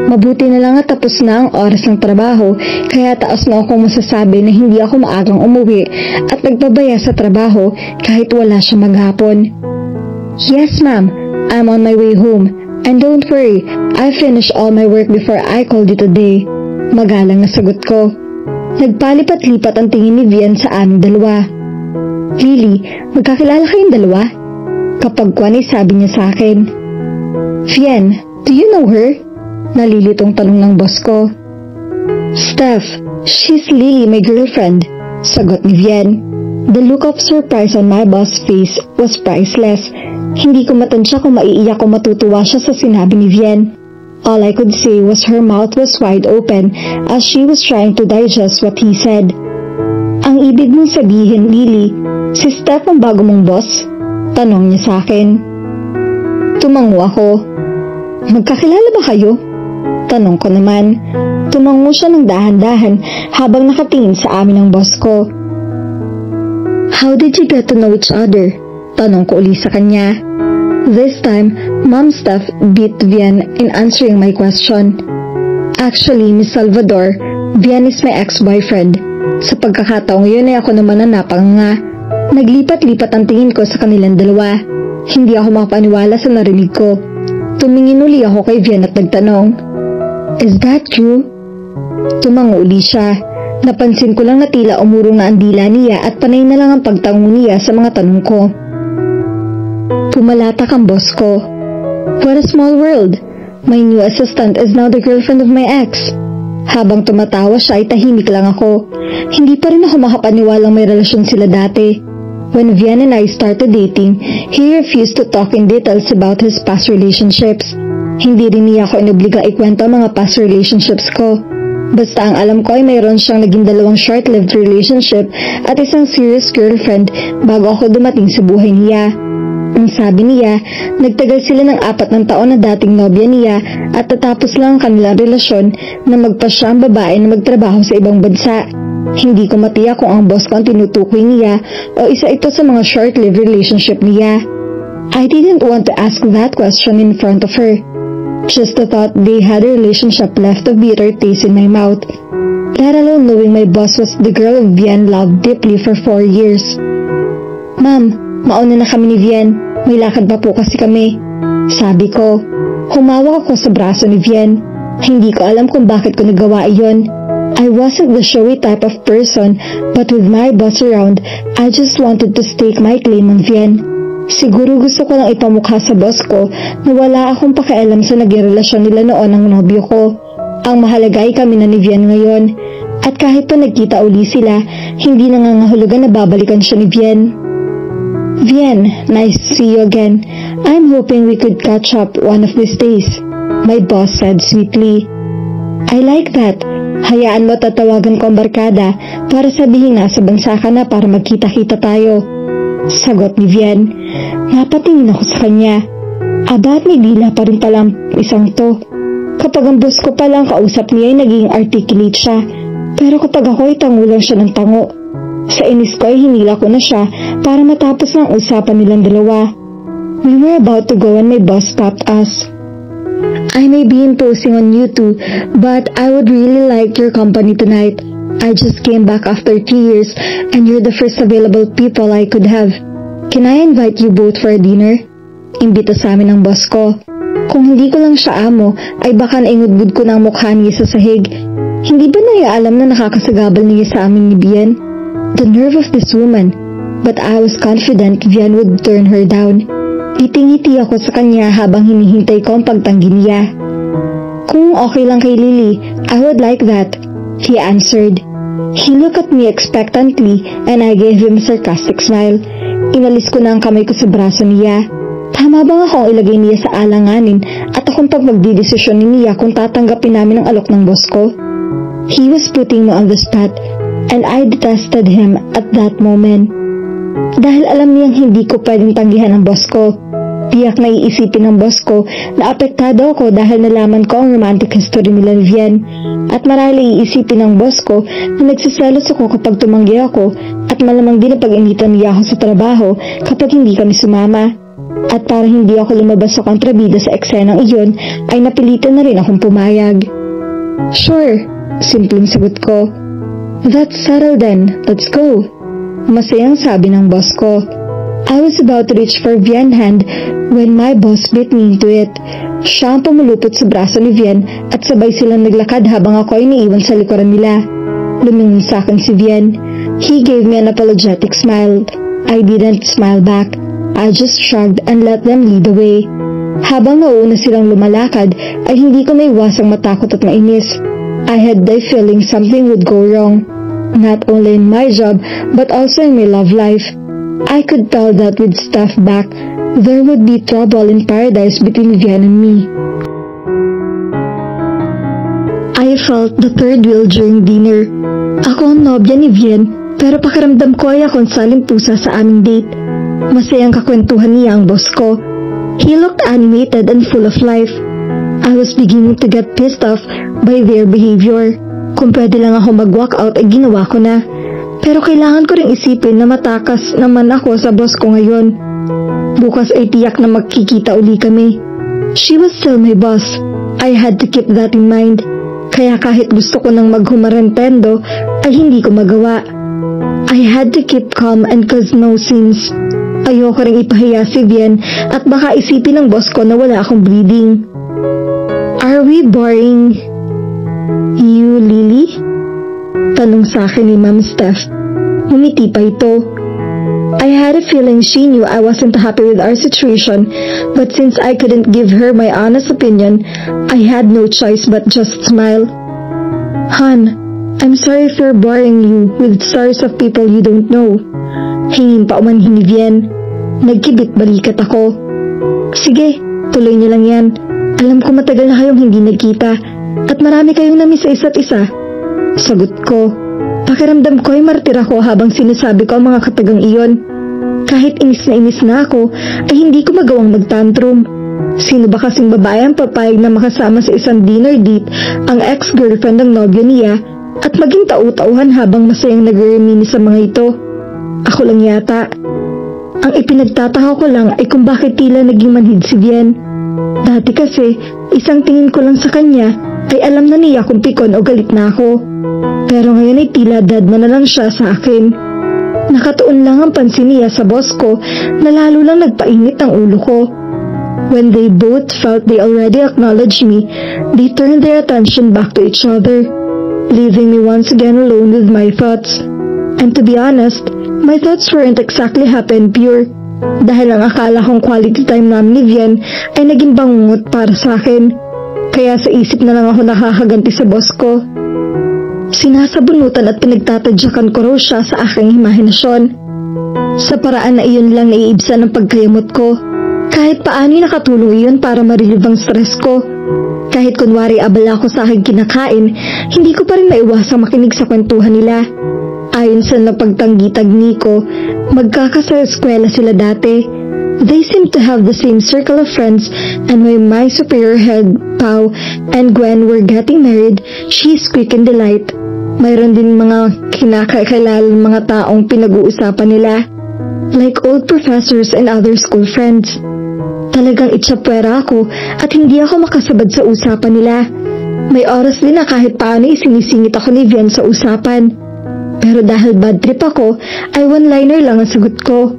Mabuti na lang at tapos na ang oras ng trabaho, kaya taos na akong masasabi na hindi ako maagang umuwi at nagbabaya sa trabaho kahit wala siya maghapon. Yes ma'am, I'm on my way home. And don't worry, I finished all my work before I called you today. Magalang na sagot ko. Nagpalipat-lipat ang tingin ni Vian sa aming dalawa. Lily, magkakilala kayong dalawa? Kapag kwani sabi niya sa akin. Vian, do you know her? Nalilitong tanong ng boss ko. Steph, she's Lily, my girlfriend. Sagot ni Vian. The look of surprise on my boss' face was priceless. Hindi ko matansya kung maiiyak o matutuwa siya sa sinabi ni Vian. All I could say was her mouth was wide open as she was trying to digest what he said. Ang ibig mong sabihin, Lily, si Steph ang bago mong boss? Tanong niya sa akin. Tumango ako. Magkakilala ba kayo? Tanong ko naman. Tumango siya ng dahan-dahan habang nakatingin sa amin ang boss ko. How did you get to know each other? Tanong ko uli sa kanya. This time, Mom Steph beat Vian in answering my question. Actually, Miss Salvador, Vian is my ex-boyfriend. Sa pagkakataong yun ay ako naman ang napanganga. Naglipat-lipat ang tingin ko sa kanilang dalawa. Hindi ako makapaniwala sa narinig ko. Tumingin uli ako kay Vian at nagtanong, Is that true? Tumango uli siya. Napansin ko lang na tila umuro na ang dila niya at panay na lang ang pagtango niya sa mga tanong ko. Pumalatak ang boss ko. What a small world. My new assistant is now the girlfriend of my ex. Habang tumatawa siya ay tahimik lang ako. Hindi pa rin ako makapaniwalang may relasyon sila dati. When Vian and I started dating, he refused to talk in details about his past relationships. Hindi rin niya ako inobligang ikwento ang mga past relationships ko. Basta ang alam ko ay mayroon siyang naging 2 short-lived relationship at isang serious girlfriend bago ako dumating sa buhay niya. Ang sabi niya, nagtagal sila ng 4 taon na dating nobya niya at tatapos lang ang kanilang relasyon na magpasya ang babae na magtrabaho sa ibang bansa. Hindi ko matiyak kung ang boss ko ang tinutukoy niya o isa ito sa mga short-lived relationship niya. I didn't want to ask that question in front of her. Just the thought they had a relationship left a bitter taste in my mouth. Let alone knowing my boss was the girl Vian loved deeply for 4 years. Ma'am, mauna na kami ni Vian. May lakad pa po kasi kami. Sabi ko. Humawak ako sa braso ni Vian. Hindi ko alam kung bakit ko nagawa iyon. I wasn't the showy type of person, but with my boss around, I just wanted to stake my claim on Vian. Siguro gusto ko lang ipamukha sa boss ko na wala akong pakialam sa naging relasyon nila noon ng nobyo ko. Ang mahalaga ay kami na ni Vian ngayon. At kahit pa nagkita uli sila, hindi nangangahulugan na babalikan siya ni Vian. Vian, nice to see you again. I'm hoping we could catch up one of these days, my boss said sweetly. I like that. Hayaan mo tatawagan ko ang barkada para sabihin nasa bansa ka na para magkita-kita tayo. Sagot ni Vian. Napatingin ako sa kanya. Abat may dila pa rin palang isang to. Kapag ang boss ko palang kausap niya ay naging articulate siya. Pero kapag ako ay tango lang siya ng tango. Sa inis ko ay hinila ko na siya para matapos ng usapan nilang dalawa. We were about to go and my boss stopped us. I may be imposing on you two, but I would really like your company tonight. I just came back after 3 years and you're the first available people I could have. Can I invite you both for a dinner? Imbita sa amin ng boss ko. Kung hindi ko lang siya amo, ay baka naingudbud ko ng mukha niya sa sahig. Hindi ba naiaalam na nakakasagabal niya sa amin ni Vian? The nerve of this woman. But I was confident Vian would turn her down. Ngiti-ngiti ako sa kanya habang hinihintay ko ang pagtanggi niya. Kung okay lang kay Lily, I would like that, he answered. He looked at me expectantly and I gave him a sarcastic smile. Inalis ko na ang kamay ko sa braso niya. Tama bang akong ilagay niya sa alanganin at akong magdidesisyon ni Mia kung tatanggapin namin ang alok ng boss ko? He was putting me on the spot and I detested him at that moment. Dahil alam niyang hindi ko pwedeng tanggihan ang boss ko. Tiyak na iisipin ng boss ko na apektado ako dahil nalaman ko ang romantic history nila ni Vian. At marahil iisipin ng boss ko na nagsiselos ako kapag tumanggi ako at malamang din na pag-initan niya ako sa trabaho kapag hindi kami sumama. At para hindi ako lumabas sa kontrabida sa eksenang iyon ay napilitan na rin akong pumayag. Sure, simpleng sagot ko. That's settled then, let's go. Masayang sabi ng boss ko. I was about to reach for Vian's hand when my boss bit me into it. Siya ang pumulupot sa braso ni Vian at sabay silang naglakad habang ako ay iniiwan sa likuran nila. Lumingon sa akin si Vian. He gave me an apologetic smile. I didn't smile back. I just shrugged and let them lead the way. Habang nauuna silang lumalakad ay hindi ko maiwasang matakot at mainis. I had the feeling something would go wrong. Not only in my job but also in my love life. I could tell that with Steph back, there would be trouble in paradise between Vian and me. I felt the third wheel during dinner. Ako ang nobya ni Vian, pero pakiramdam ko ay akong saling pusa sa aming date. Masayang kakwentuhan niya ang boss ko. He looked animated and full of life. I was beginning to get pissed off by their behavior. Kung pwede lang ako mag-walk out ay ginawa ko na. Pero kailangan ko rin isipin na matakas naman ako sa boss ko ngayon. Bukas ay tiyak na magkikita uli kami. She was still my boss. I had to keep that in mind. Kaya kahit gusto ko nang maghumarentendo ay hindi ko magawa. I had to keep calm and cause no scenes. Ayoko ring ipahiya si Vian at baka isipin ng boss ko na wala akong bleeding. Are we boring you, Lily? Tanong sa akin ni Ma'am Steph. Humiti pa ito. I had a feeling she knew I wasn't happy with our situation, but since I couldn't give her my honest opinion, I had no choice but just smile. Han, I'm sorry for boring you with stories of people you don't know. Hingin pa umanhin ni Vian. Nagkibit balikat ako. Sige, tuloy niyo lang yan. Alam ko matagal na kayong hindi nagkita at marami kayong namiss sa isa't isa. Sagot ko. Pakiramdam ko ay martir ako habang sinasabi ko ang mga katagang iyon. Kahit inis na ako, ay hindi ko magawang magtantrum. Sino ba kasing babae ang papayag na makasama sa isang dinner date ang ex-girlfriend ng nobyo niya at maging tau-tauhan habang masayang nag-remini sa mga ito? Ako lang yata. Ang ipinagtataka ko lang ay kung bakit tila naging manhid si Vian. Dati kasi, isang tingin ko lang sa kanya ay alam na niya kung pikon o galit na ako. Pero ngayon ay tila dadma na lang siya sa akin. Nakatuon lang ang pansin niya sa boss ko na lalo lang nagpainit ang ulo ko. When they both felt they already acknowledged me, they turned their attention back to each other, leaving me once again alone with my thoughts. And to be honest, my thoughts weren't exactly happy and pure. Dahil ang akala kong quality time namin ni Vian ay naging bangungot para sa akin. Kaya sa isip na lang ako nakakaganti sa boss ko. Sinasabunutan at pinagtatadyakan ko raw siya sa aking imahinasyon. Sa paraan na iyon lang naiibsa ng pagkayamot ko. Kahit paano nakatulong iyon para ma-relieve ang stress ko. Kahit kunwari abala ko sa aking kinakain, hindi ko pa rin maiwasang makinig sa kwentuhan nila. Ayon sa napagtanggitagni ko, magkakasa-eskwela sila dati. They seem to have the same circle of friends, and when my superior head, Pao, and Gwen were getting married, she squeaked in delight. Mayroon din mga kinakailalang mga taong pinag-uusapan nila, like old professors and other school friends. Talagang itsapwera ako at hindi ako makasabad sa usapan nila. May oras din na kahit paano isinisingit ako ni Vian sa usapan. Pero dahil bad trip ako, ay one-liner lang ang sagot ko.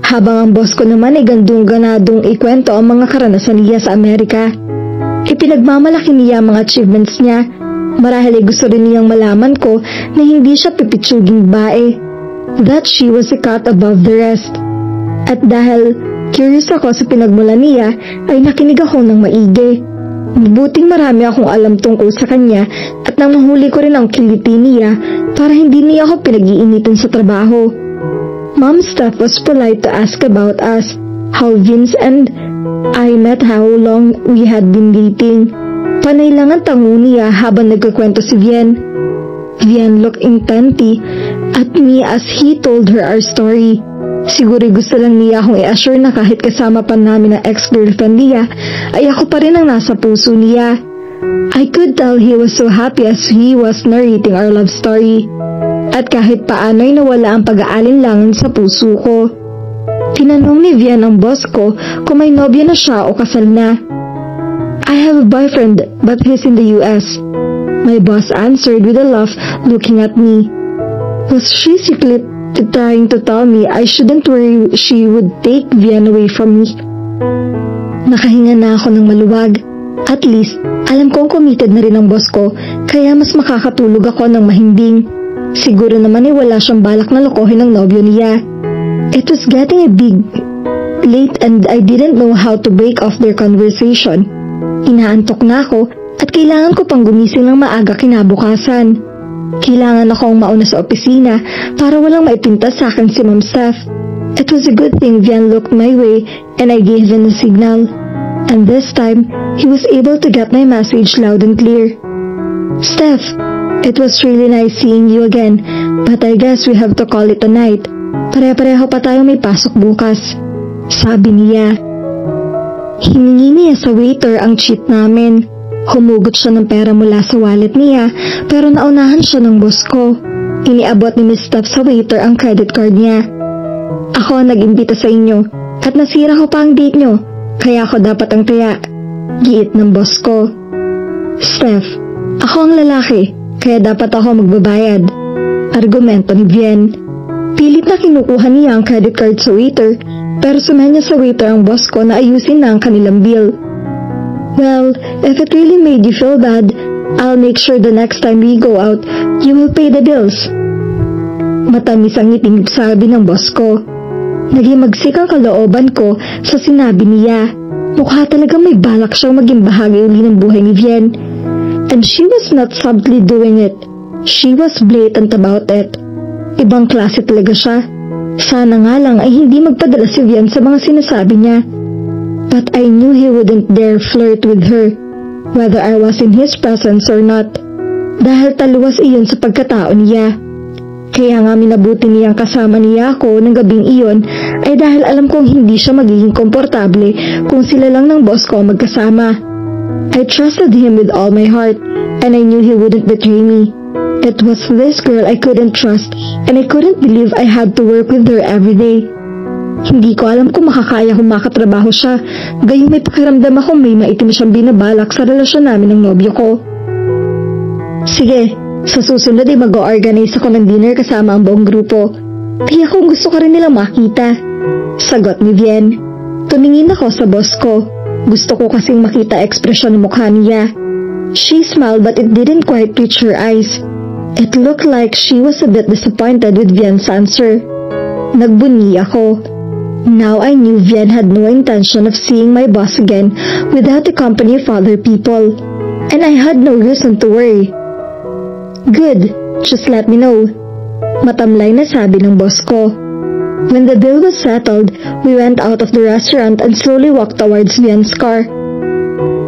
Habang ang boss ko naman ay gandong-ganadong ikwento ang mga karanasan niya sa Amerika. Ipinagmamalaki niya ang mga achievements niya. Marahil ay gusto rin niyang malaman ko na hindi siya pipitsuging bae. That she was a cut above the rest. At dahil curious ako sa pinagmula niya, ay nakinig ako ng maigi. Mabuting marami akong alam tungkol sa kanya at nang mahuli ko rin ang kiliti niya para hindi niya ako pinag-iinitan sa trabaho. Mom Steph was polite to ask about us, how Vince and I met, how long we had been dating. Panay lang ang tango niya habang nagkakwento si Vian. Vian looked intently at me as he told her our story. Siguro gusto lang niya akong i-assure na kahit kasama pa namin ang ex-girlfriend niya, ay ako pa rin ang nasa puso niya. I could tell he was so happy as he was narrating our love story. At kahit paano'y nawala ang pag-aalinlangan sa puso ko. Tinanong ni Vian ang boss ko kung may nobya na siya o kasal na. I have a boyfriend but he's in the US. My boss answered with a laugh, looking at me. Was she secretly trying to tell me I shouldn't worry she would take Vian away from me? Nakahinga na ako ng maluwag. At least, alam kong committed na rin ang boss ko, kaya mas makakatulog ako ng mahimbing. Siguro naman ay wala siyang balak na lokohin ng nobyo niya. It was getting a big late and I didn't know how to break off their conversation. Inaantok na ako at kailangan ko pang gumising ng maaga kinabukasan. Kailangan akong mauna sa opisina para walang maipinta sa akin si Ma'am Steph. It was a good thing Vian looked my way and I gave him a signal. And this time, he was able to get my message loud and clear. Steph, it was really nice seeing you again, but I guess we have to call it a night. Pare-pareho pa tayo may pasok bukas. Sabi niya. Hiningi niya sa waiter ang cheat namin. Humugot siya ng pera mula sa wallet niya, pero naunahan siya ng boss ko. Iniabot ni Miss Steph sa waiter ang credit card niya. Ako ang nag-imbita sa inyo, at nasira ko pa ang date nyo, kaya ako dapat ang taya. Giit ng boss ko. Steph, ako ang lalaki, kaya dapat ako magbabayad. Argumento ni Vian. Pilit na kinukuha niya ang credit card sa waiter, pero sumanya sa waiter ang boss ko na ayusin na ang kanilang bill. Well, if it really made you feel bad, I'll make sure the next time we go out, you will pay the bills. Matamis ang ngiting sabi ng boss ko. Naghimagsik ang kalooban ko sa sinabi niya. Mukha talagang may balak siyang maging bahagi uli ng buhay ni Vian. And she was not subtly doing it. She was blatant about it. Ibang klase talaga siya. Sana nga lang ay hindi magpadala si Vian sa mga sinasabi niya. But I knew he wouldn't dare flirt with her, whether I was in his presence or not. Dahil taluwas iyon sa pagkatao niya. Kaya nga minabuti niyang kasama niya ako ng gabing iyon ay dahil alam kong hindi siya magiging komportable kung sila lang ng boss ko magkasama. I trusted him with all my heart and I knew he wouldn't betray me. It was this girl I couldn't trust and I couldn't believe I had to work with her every day. Hindi ko alam kung makakaya kung makatrabaho siya, gayong may pakiramdam ako may maitim siyang binabalak sa relasyon namin ng nobyo ko. Sige, sa susunod ay mag-organize ako ng dinner kasama ang buong grupo. Kaya kung gusto ka rin nilang makita. Sagot ni Vian. Tumingin ako sa boss ko. Gusto ko kasing makita ekspresyon ng mukha niya. She smiled but it didn't quite reach her eyes. It looked like she was a bit disappointed with Vian's answer. Nagbunyi ako. Now I knew Vian had no intention of seeing my boss again without the company of other people. And I had no reason to worry. Good, just let me know. Matamlay na sabi ng boss ko. When the bill was settled, we went out of the restaurant and slowly walked towards Vian's car.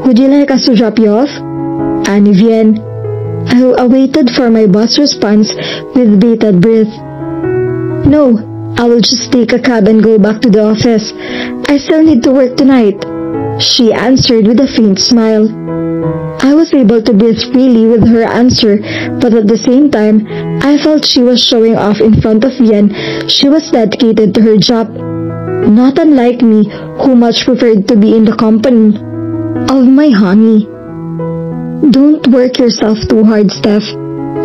Would you like us to drop you off? Ani Vian. I awaited for my boss' response with bated breath. No, I will just take a cab and go back to the office. I still need to work tonight, she answered with a faint smile. I was able to breathe freely with her answer, but at the same time, I felt she was showing off in front of Vian. She was dedicated to her job. Not unlike me, who much preferred to be in the company of my honey. Don't work yourself too hard, Steph.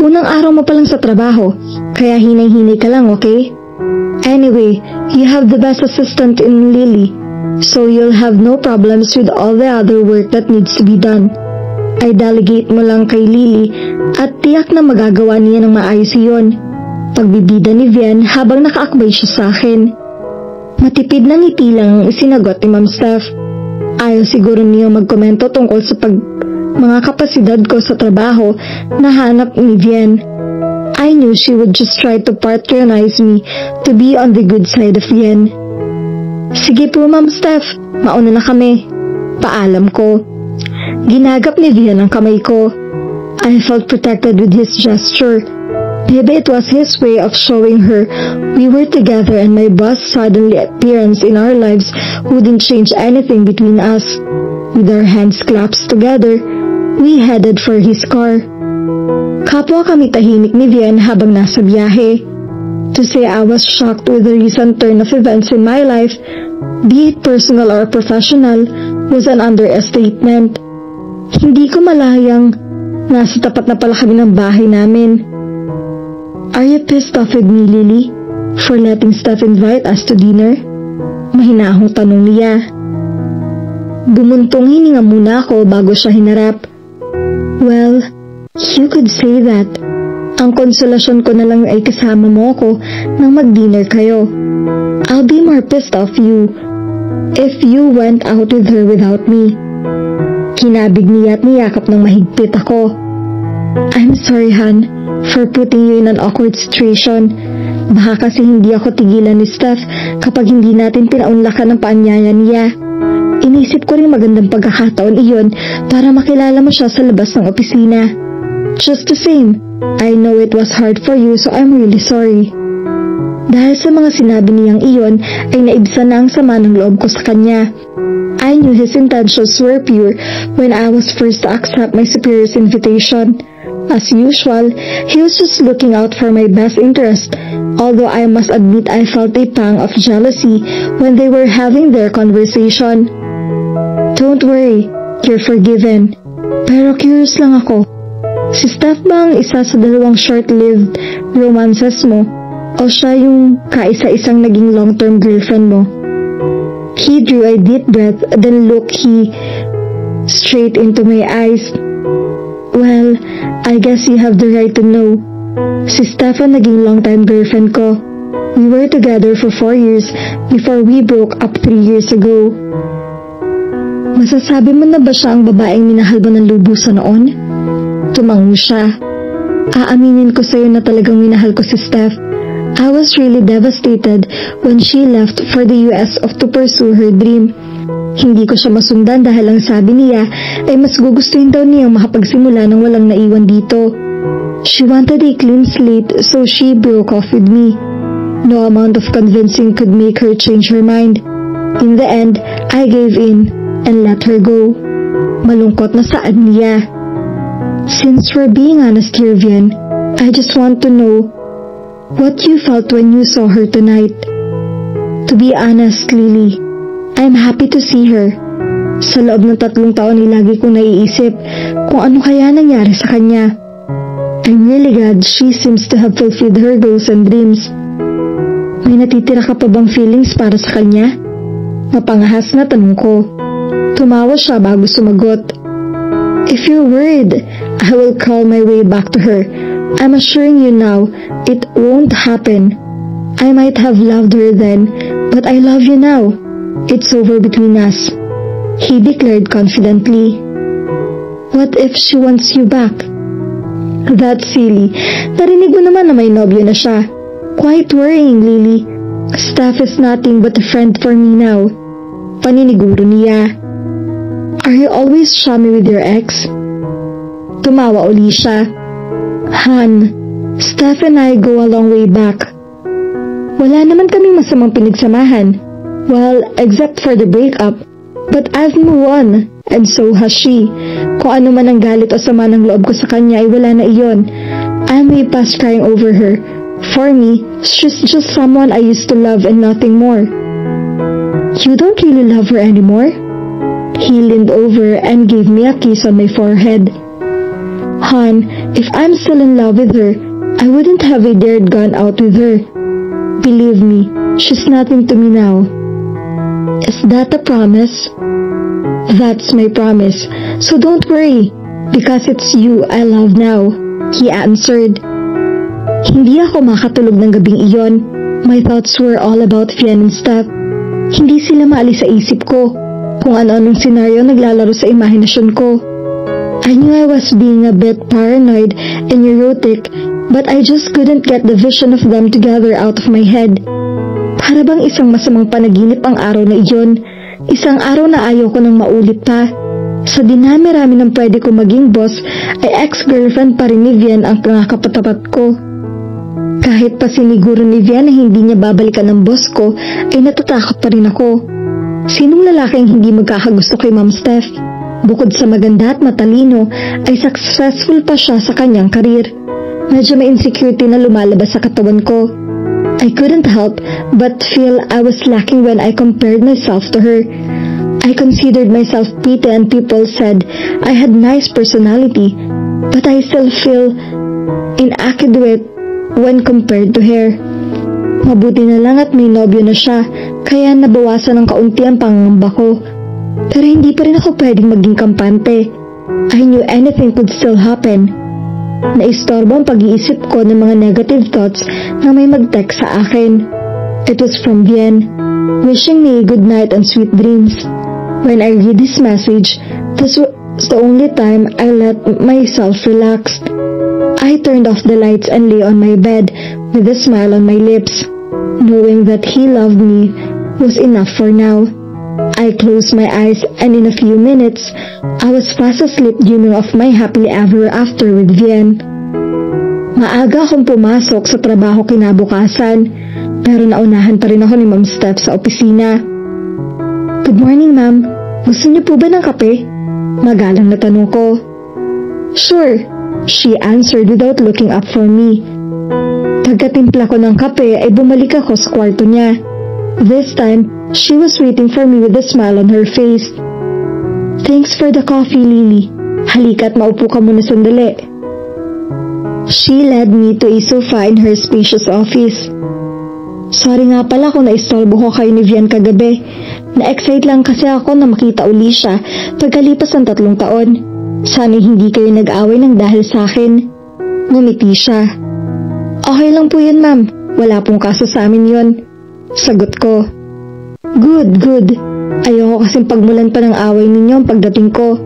Unang araw mo pa lang sa trabaho, kaya hinay-hinay ka lang, okay? Anyway, you have the best assistant in Lily, so you'll have no problems with all the other work that needs to be done. Ay delegate mo lang kay Lily at tiyak na magagawa niya ng maayos iyon. Pagbibida ni Vian habang nakaakbay siya sa akin. Matipid na ngiti lang ang isinagot ni Ma'am Steph. Ayaw siguro niya magkomento tungkol sa mga kapasidad ko sa trabaho na hanap ni Vian. I knew she would just try to patronize me to be on the good side of Vian. Sige po Ma'am Steph, mauna na kami. Paalam ko. Ginagap ni Vian ang kamay ko. I felt protected with his gesture. Maybe it was his way of showing her we were together and my boss' sudden appearance in our lives wouldn't change anything between us. With our hands clasped together, we headed for his car. Kapwa kami tahimik ni Vian habang nasa biyahe. To say I was shocked with the recent turn of events in my life, be it personal or professional, was an understatement. Hindi ko malayang nasa tapat na pala kami ng bahay namin. Are you pissed off with me, Lily, for letting Steph invite us to dinner? Mahinahong tanong niya. Bumuntong hininga muna ako bago siya hinarap. Well, you could say that. Ang konsolasyon ko na lang ay kasama mo ko nang mag-dinner kayo. I'll be more pissed off you if you went out with her without me. Kinabig niya at niyakap ng mahigpit ako. I'm sorry, Han, for putting you in an awkward situation. Baka kasi hindi ako tigilan ni Steph kapag hindi natin pinaunlakan ng paanyaya niya. Inisip ko rin magandang pagkakataon iyon para makilala mo siya sa labas ng opisina. Just the same, I know it was hard for you, so I'm really sorry. Dahil sa mga sinabi niyang iyon ay naibsan na ang sama ng loob ko sa kanya. I knew his intentions were pure when I was first to accept my superior's invitation. As usual, he was just looking out for my best interest, although I must admit I felt a pang of jealousy when they were having their conversation. Don't worry, you're forgiven. Pero curious lang ako. Si Steph ba ang isa sa dalawang short-lived romances mo? O siya yung kaisa-isang naging long-term girlfriend mo? He drew a deep breath, then looked straight into my eyes. Well, I guess you have the right to know. Si Steph ang naging long-time girlfriend ko. We were together for 4 years before we broke up 3 years ago. Masasabi mo na ba siya ang babaeng minahal mo ng lubusan noon? Tumango siya. Aaminin ko sa'yo na talagang minahal ko si Steph. I was really devastated when she left for the US to pursue her dream. Hindi ko siya masundan dahil ang sabi niya ay mas gugustuhin daw niyang makapagsimula ng walang naiwan dito. She wanted a clean slate, so she broke off with me. No amount of convincing could make her change her mind. In the end, I gave in and let her go. Malungkot na saad niya. Since we're being honest here, Vian, I just want to know what you felt when you saw her tonight. To be honest, Lily, I'm happy to see her. Sa loob ng 3 taon ay lagi kong naiisip kung ano kaya nangyari sa kanya. I'm really glad she seems to have fulfilled her goals and dreams. May natitira ka pa bang feelings para sa kanya? Mapangahas na tanong ko. Tumawa siya bago sumagot. If you're worried, I will crawl my way back to her. I'm assuring you now, it won't happen. I might have loved her then, but I love you now. It's over between us, he declared confidently. What if she wants you back? That's silly. Narinig mo naman na may nobyo na siya. Quite worrying, Lily. Steph is nothing but a friend for me now. Paniniguro niya. Are you always chummy with your ex? Tumawa uli siya. Han, Steph and I go a long way back. Wala naman kaming masamang pinagsamahan. Well, except for the breakup. But I've moved on, and so has she. Kung ano man ang galit o sama ng loob ko sa kanya ay wala na iyon. I'm way past crying over her. For me, she's just someone I used to love and nothing more. You don't really love her anymore? He leaned over and gave me a kiss on my forehead. Han, if I'm still in love with her, I wouldn't have dared gone out with her. Believe me, she's nothing to me now. Is that a promise? That's my promise. So don't worry, because it's you I love now, he answered. Hindi ako makatulog ng gabing iyon. My thoughts were all about Vian and Steph. Hindi sila maalis sa isip ko. Kung ano-anong senaryo naglalaro sa imahinasyon ko. I knew I was being a bit paranoid and neurotic, but I just couldn't get the vision of them together out of my head. Para bang isang masamang panaginip ang araw na iyon. Isang araw na ayaw ko nang maulit pa. Sa dinami-rami ng pwede ko maging boss, ay ex-girlfriend pa rin ni Vian ang nakakapatapat ko. Kahit pa siniguro ni Vian na hindi niya babalikan ng boss ko, ay natatakot pa rin ako. Sinong lalaking hindi magkakagusto kay Ma'am Steph? Bukod sa maganda at matalino, ay successful pa siya sa kanyang karir. Medyo may insecurity na lumalabas sa katawan ko. I couldn't help but feel I was lacking when I compared myself to her. I considered myself pretty and people said I had nice personality, but I still feel inadequate when compared to her. Mabuti na lang at may nobyo na siya, kaya nabawasan ng kaunti ang pangamba ko. Pero hindi pa rin ako pwedeng maging kampante. I knew anything could still happen. Naistorbo ang pag-iisip ko ng mga negative thoughts na may mag-text sa akin. It was from Vian, wishing me good night and sweet dreams. When I read this message, this was the only time I let myself relax. I turned off the lights and lay on my bed with a smile on my lips. Knowing that he loved me was enough for now. I closed my eyes and in a few minutes, I was fast asleep dreaming of my happily ever after with Vian. Maaga akong pumasok sa trabaho kinabukasan, pero naunahan pa rin ako ni Ma'am Steph sa opisina. Good morning, ma'am. Gusto niyo po ba ng kape? Magalang na tanong ko. Sure, she answered without looking up for me. Pagkatimpla ko ng kape ay bumalik ako sa kwarto niya. This time, she was waiting for me with a smile on her face. Thanks for the coffee, Lily. Halika at maupo ka muna sandali. She led me to a sofa in her spacious office. Sorry nga pala kung naistorbo ko kayo ni Vian kagabi. Na-excite lang kasi ako na makita uli siya pagkalipas ng 3 taon. Sana hindi kayo nag-away ng dahil sa akin. Ngumiti siya. Okay lang po yun, ma'am. Wala pong kaso sa amin yun. Sagot ko. Good. Ayoko kasing pagmulan pa ng away ninyo ang pagdating ko.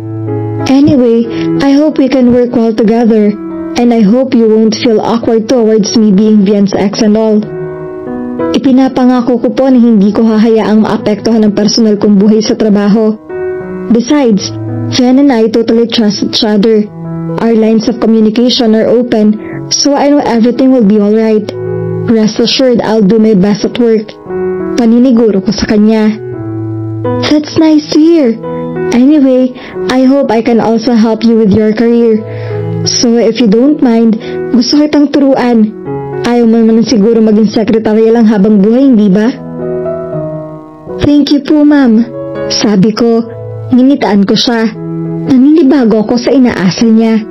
Anyway, I hope we can work well together. And I hope you won't feel awkward towards me being Vian's ex and all. Ipinapangako ko po na hindi ko hahayaang maapektuhan ang personal kong buhay sa trabaho. Besides, Vian and I totally trust each other. Our lines of communication are open, so I know everything will be alright. Rest assured, I'll do my best at work. Paniniguro ko sa kanya. That's nice to hear. Anyway, I hope I can also help you with your career. So if you don't mind, gusto kitang turuan. Ayaw mo naman siguro maging sekretarya lang habang buhay, hindi ba? Thank you po, ma'am. Sabi ko, nginitaan ko siya. Naninibago ako sa inaasal niya.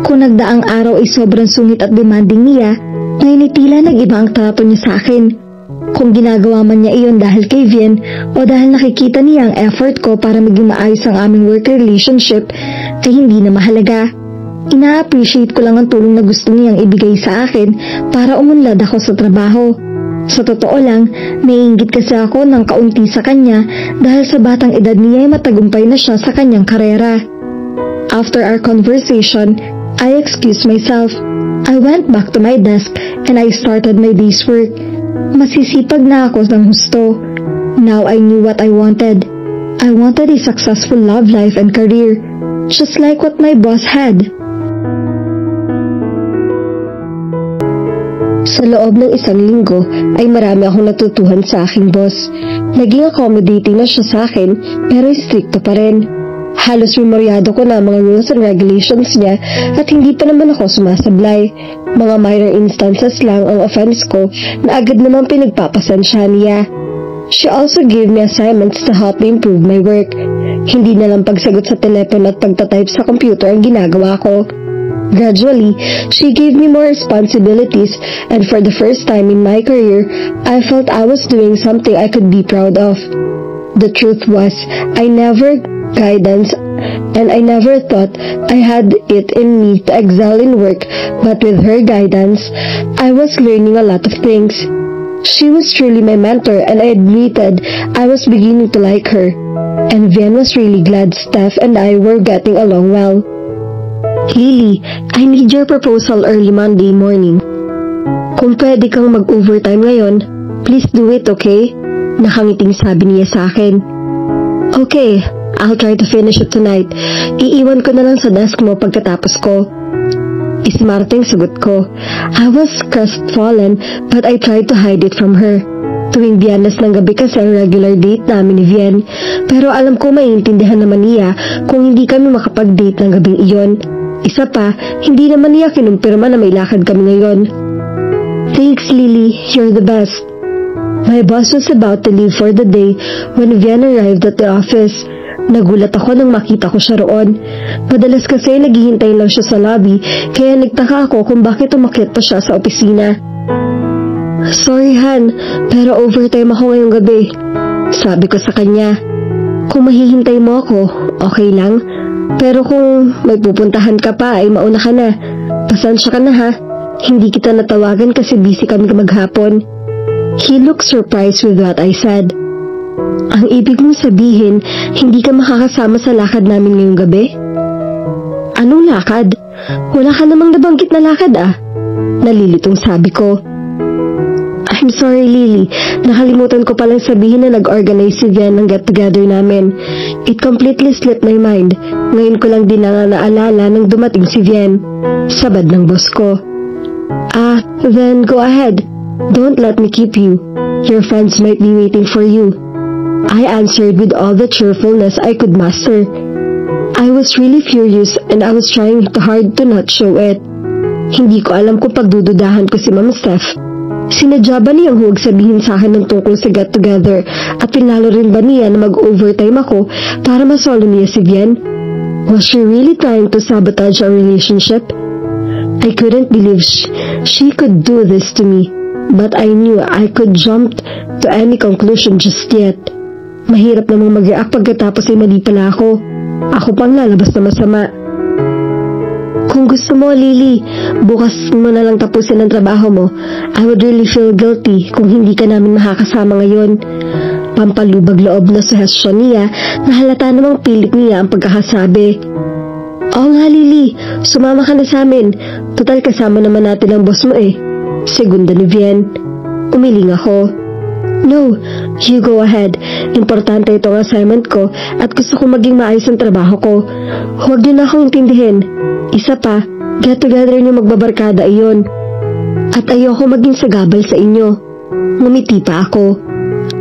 Kung nagdaang araw ay sobrang sungit at demanding niya, ngayon tila nag-iba ang trato niya sa akin. Kung ginagawa man niya iyon dahil kay Vian o dahil nakikita niya ang effort ko para maging maayos ang aming work relationship, ay hindi na mahalaga. Ina-appreciate ko lang ang tulong na gusto niyang ibigay sa akin para umunlad ako sa trabaho. Sa totoo lang, naiinggit kasi ako ng kaunti sa kanya dahil sa batang edad niya ay matagumpay na siya sa kanyang karera. After our conversation, I excused myself. I went back to my desk and I started my day's work. Masisipag na ako ng husto. Now I knew what I wanted. I wanted a successful love life and career, just like what my boss had. Sa loob ng 1 linggo ay marami akong natutuhan sa aking boss. Naging accommodating na siya sa akin pero stricto pa rin. Halos memoryado ko na mga rules and regulations niya at hindi pa naman ako sumasablay. Mga minor instances lang ang offense ko na agad naman pinagpapasensya niya. She also gave me assignments to help me improve my work. Hindi na lang pagsagot sa telepono at pagtatype sa computer ang ginagawa ko. Gradually, she gave me more responsibilities and for the first time in my career, I felt I was doing something I could be proud of. The truth was, I never guidance and I never thought I had it in me to excel in work, but with her guidance, I was learning a lot of things. She was truly my mentor and I admitted I was beginning to like her. And Vian was really glad Steph and I were getting along well. Lily, I need your proposal early Monday morning. Kung pwede kang mag-overtime ngayon, please do it, okay? Nakangiting sabi niya sa akin. Okay, I'll try to finish it tonight. Iiwan ko na lang sa desk mo pagkatapos ko. Ismarteng sagot ko. I was crestfallen but I tried to hide it from her. Tuwing Biyernes ng gabi kasi ang regular date namin ni Vian. Pero alam ko maiintindihan naman niya kung hindi kami makapag-date ng gabing iyon. Isa pa, hindi naman niya kinumpirma na may lakad kami ngayon. Thanks, Lily. You're the best. My boss was about to leave for the day when Vian arrived at the office. Nagulat ako nang makita ko siya roon. Madalas kasi naghihintay lang siya sa lobby, kaya nagtaka ako kung bakit umakyat pa siya sa opisina. Sorry, Han, pero overtime ako ngayong gabi. Sabi ko sa kanya. Kung mahihintay mo ako, okay lang. Pero kung may pupuntahan ka pa ay mauna ka na. Pasensya ka na ha. Hindi kita natawagan kasi busy kami maghapon. He looked surprised with what I said. Ang ibig mong sabihin, hindi ka makakasama sa lakad namin ngayong gabi? Anong lakad? Wala ka namang nabanggit na lakad ah. Nalilitong sabi ko. I'm sorry, Lily. Nakalimutan ko palang sabihin na nag-organize si Vian ng get-together namin. It completely slipped my mind. Ngayon ko lang din naalala nang dumating si Vian. Sabad ng boss ko. Then go ahead. Don't let me keep you. Your friends might be waiting for you. I answered with all the cheerfulness I could muster. I was really furious and I was trying hard to not show it. Hindi ko alam kung pagdududahan ko si Ma'am Steph. Sinadya ba niyang huwag sabihin sa akin ng tungkol sa get-together at pinalo rin ba niya na mag-overtime ako para masolo niya si Vian? Was she really trying to sabotage our relationship? I couldn't believe she could do this to me, but I knew I could jump to any conclusion just yet. Mahirap namang mag-react pagkatapos ay mali pala ako. Ako pang lalabas na masama. Kung gusto mo, Lily, bukas mo na lang tapusin ang trabaho mo. I would really feel guilty kung hindi ka namin makakasama ngayon. Pampalubag loob na suhestyon niya na halata namang pilit niya ang pagkakasabi. Oo nga, Lily, sumama ka na sa amin. Total kasama naman natin ang boss mo eh. Segunda ni Vian. Umiling ako. No, you go ahead. Importante itong assignment ko at gusto kong maging maayos ang trabaho ko. Huwag niyo na akong intindihin. Isa pa, get together niyo magbabarkada iyon. At ayoko maging sagabal sa inyo. Ngumiti pa ako.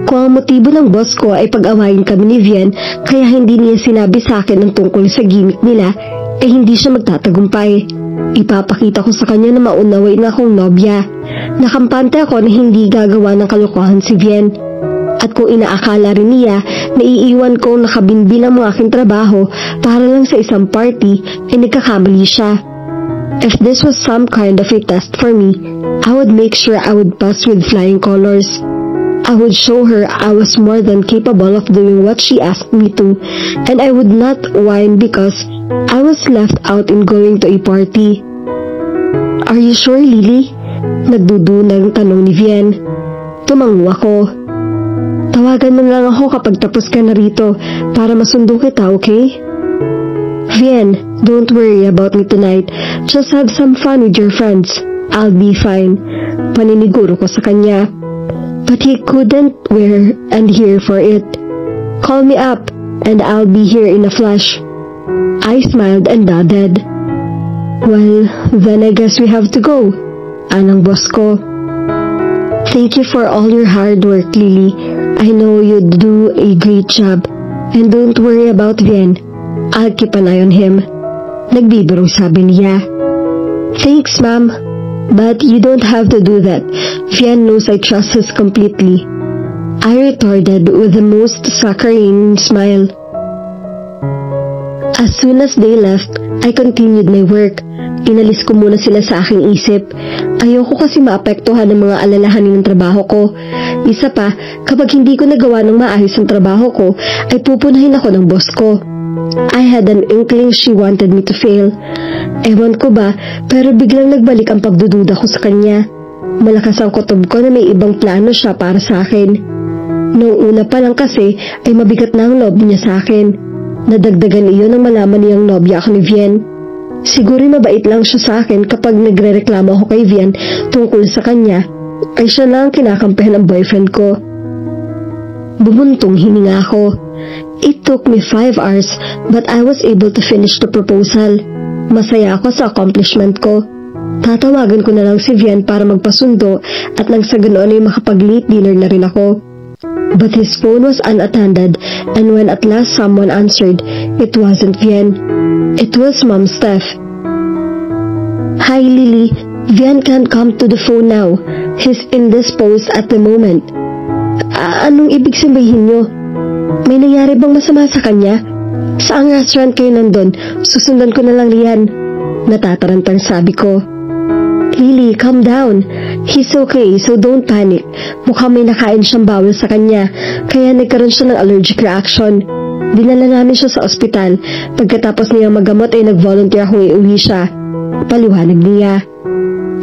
Kung ang motibo ng boss ko ay pag-awayin kami ni Vian kaya hindi niya sinabi sa akin ang tungkol sa gimmick nila, eh hindi siya magtatagumpay. Ipapakita ko sa kanya na maunaway na akong nobya. Nakampante ako na hindi gagawa ng kalokohan si Vian. At kung inaakala rin niya na iiwan ko nakabinbil ang mga aking trabaho para lang sa isang party, eh nagkakamali siya. If this was some kind of a test for me, I would make sure I would pass with flying colors. I would show her I was more than capable of doing what she asked me to, and I would not whine because I was left out in going to a party. Are you sure, Lily? Nagdudunang tanong ni Vian. Tumango ako. Tawagan mo lang ako kapag tapos ka na rito para masundo kita, okay? Vian, don't worry about me tonight. Just have some fun with your friends. I'll be fine. Paniniguro ko sa kanya. But he couldn't wear and hear for it. Call me up and I'll be here in a flash. I smiled and nodded. Well, then I guess we have to go. Anang boss ko. Thank you for all your hard work, Lily. I know you do a great job. And don't worry about Vian. I'll keep an eye on him. Nagbibiro sabi niya. Thanks, ma'am. But you don't have to do that. Vian knows I trust us completely. I retorted with the most saccharine smile. As soon as they left, I continued my work. Inalis ko muna sila sa aking isip. Ayoko kasi maapektuhan ng mga alalahanin ng trabaho ko. Isa pa, kapag hindi ko nagawa ng maayos ang trabaho ko, ay pupunahin ako ng boss ko. I had an inkling she wanted me to fail. Ewan ko ba, pero biglang nagbalik ang pagdududa ko sa kanya. Malakas ang kutob ko na may ibang plano siya para sa akin. Noong una pa lang kasi ay mabigat na ang loob niya sa akin. Nadagdagan iyon nang malaman niyang nobya ako ni Vian. Siguro mabait lang siya sa akin kapag nagre-reklamo ako kay Vian tungkol sa kanya, ay siya lang ang kinakampihan ng boyfriend ko. Bumuntong hininga ako. It took me 5 hours but I was able to finish the proposal. Masaya ako sa accomplishment ko. Tatawagan ko na lang si Vian para magpasundo at nang sa ganoon ay makapag-late dinner na rin ako. But his phone was unattended and when at last someone answered, it wasn't Vian. It was Mom Steph. Hi Lily, Vian can't come to the phone now. He's indisposed at the moment. Anong ibig sabihin nyo? May nangyari bang masama sa kanya? Saang restaurant kayo nandun? Susundan ko na lang riyan. Natatarantang sabi ko. Lily, calm down. He's okay, so don't panic. Mukhang may nakain siyang bawal sa kanya, kaya nagkaroon siya ng allergic reaction. Dinala namin siya sa ospital. Pagkatapos niya magamot ay nag-volunteer akong iuwi siya. Paliwanag niya.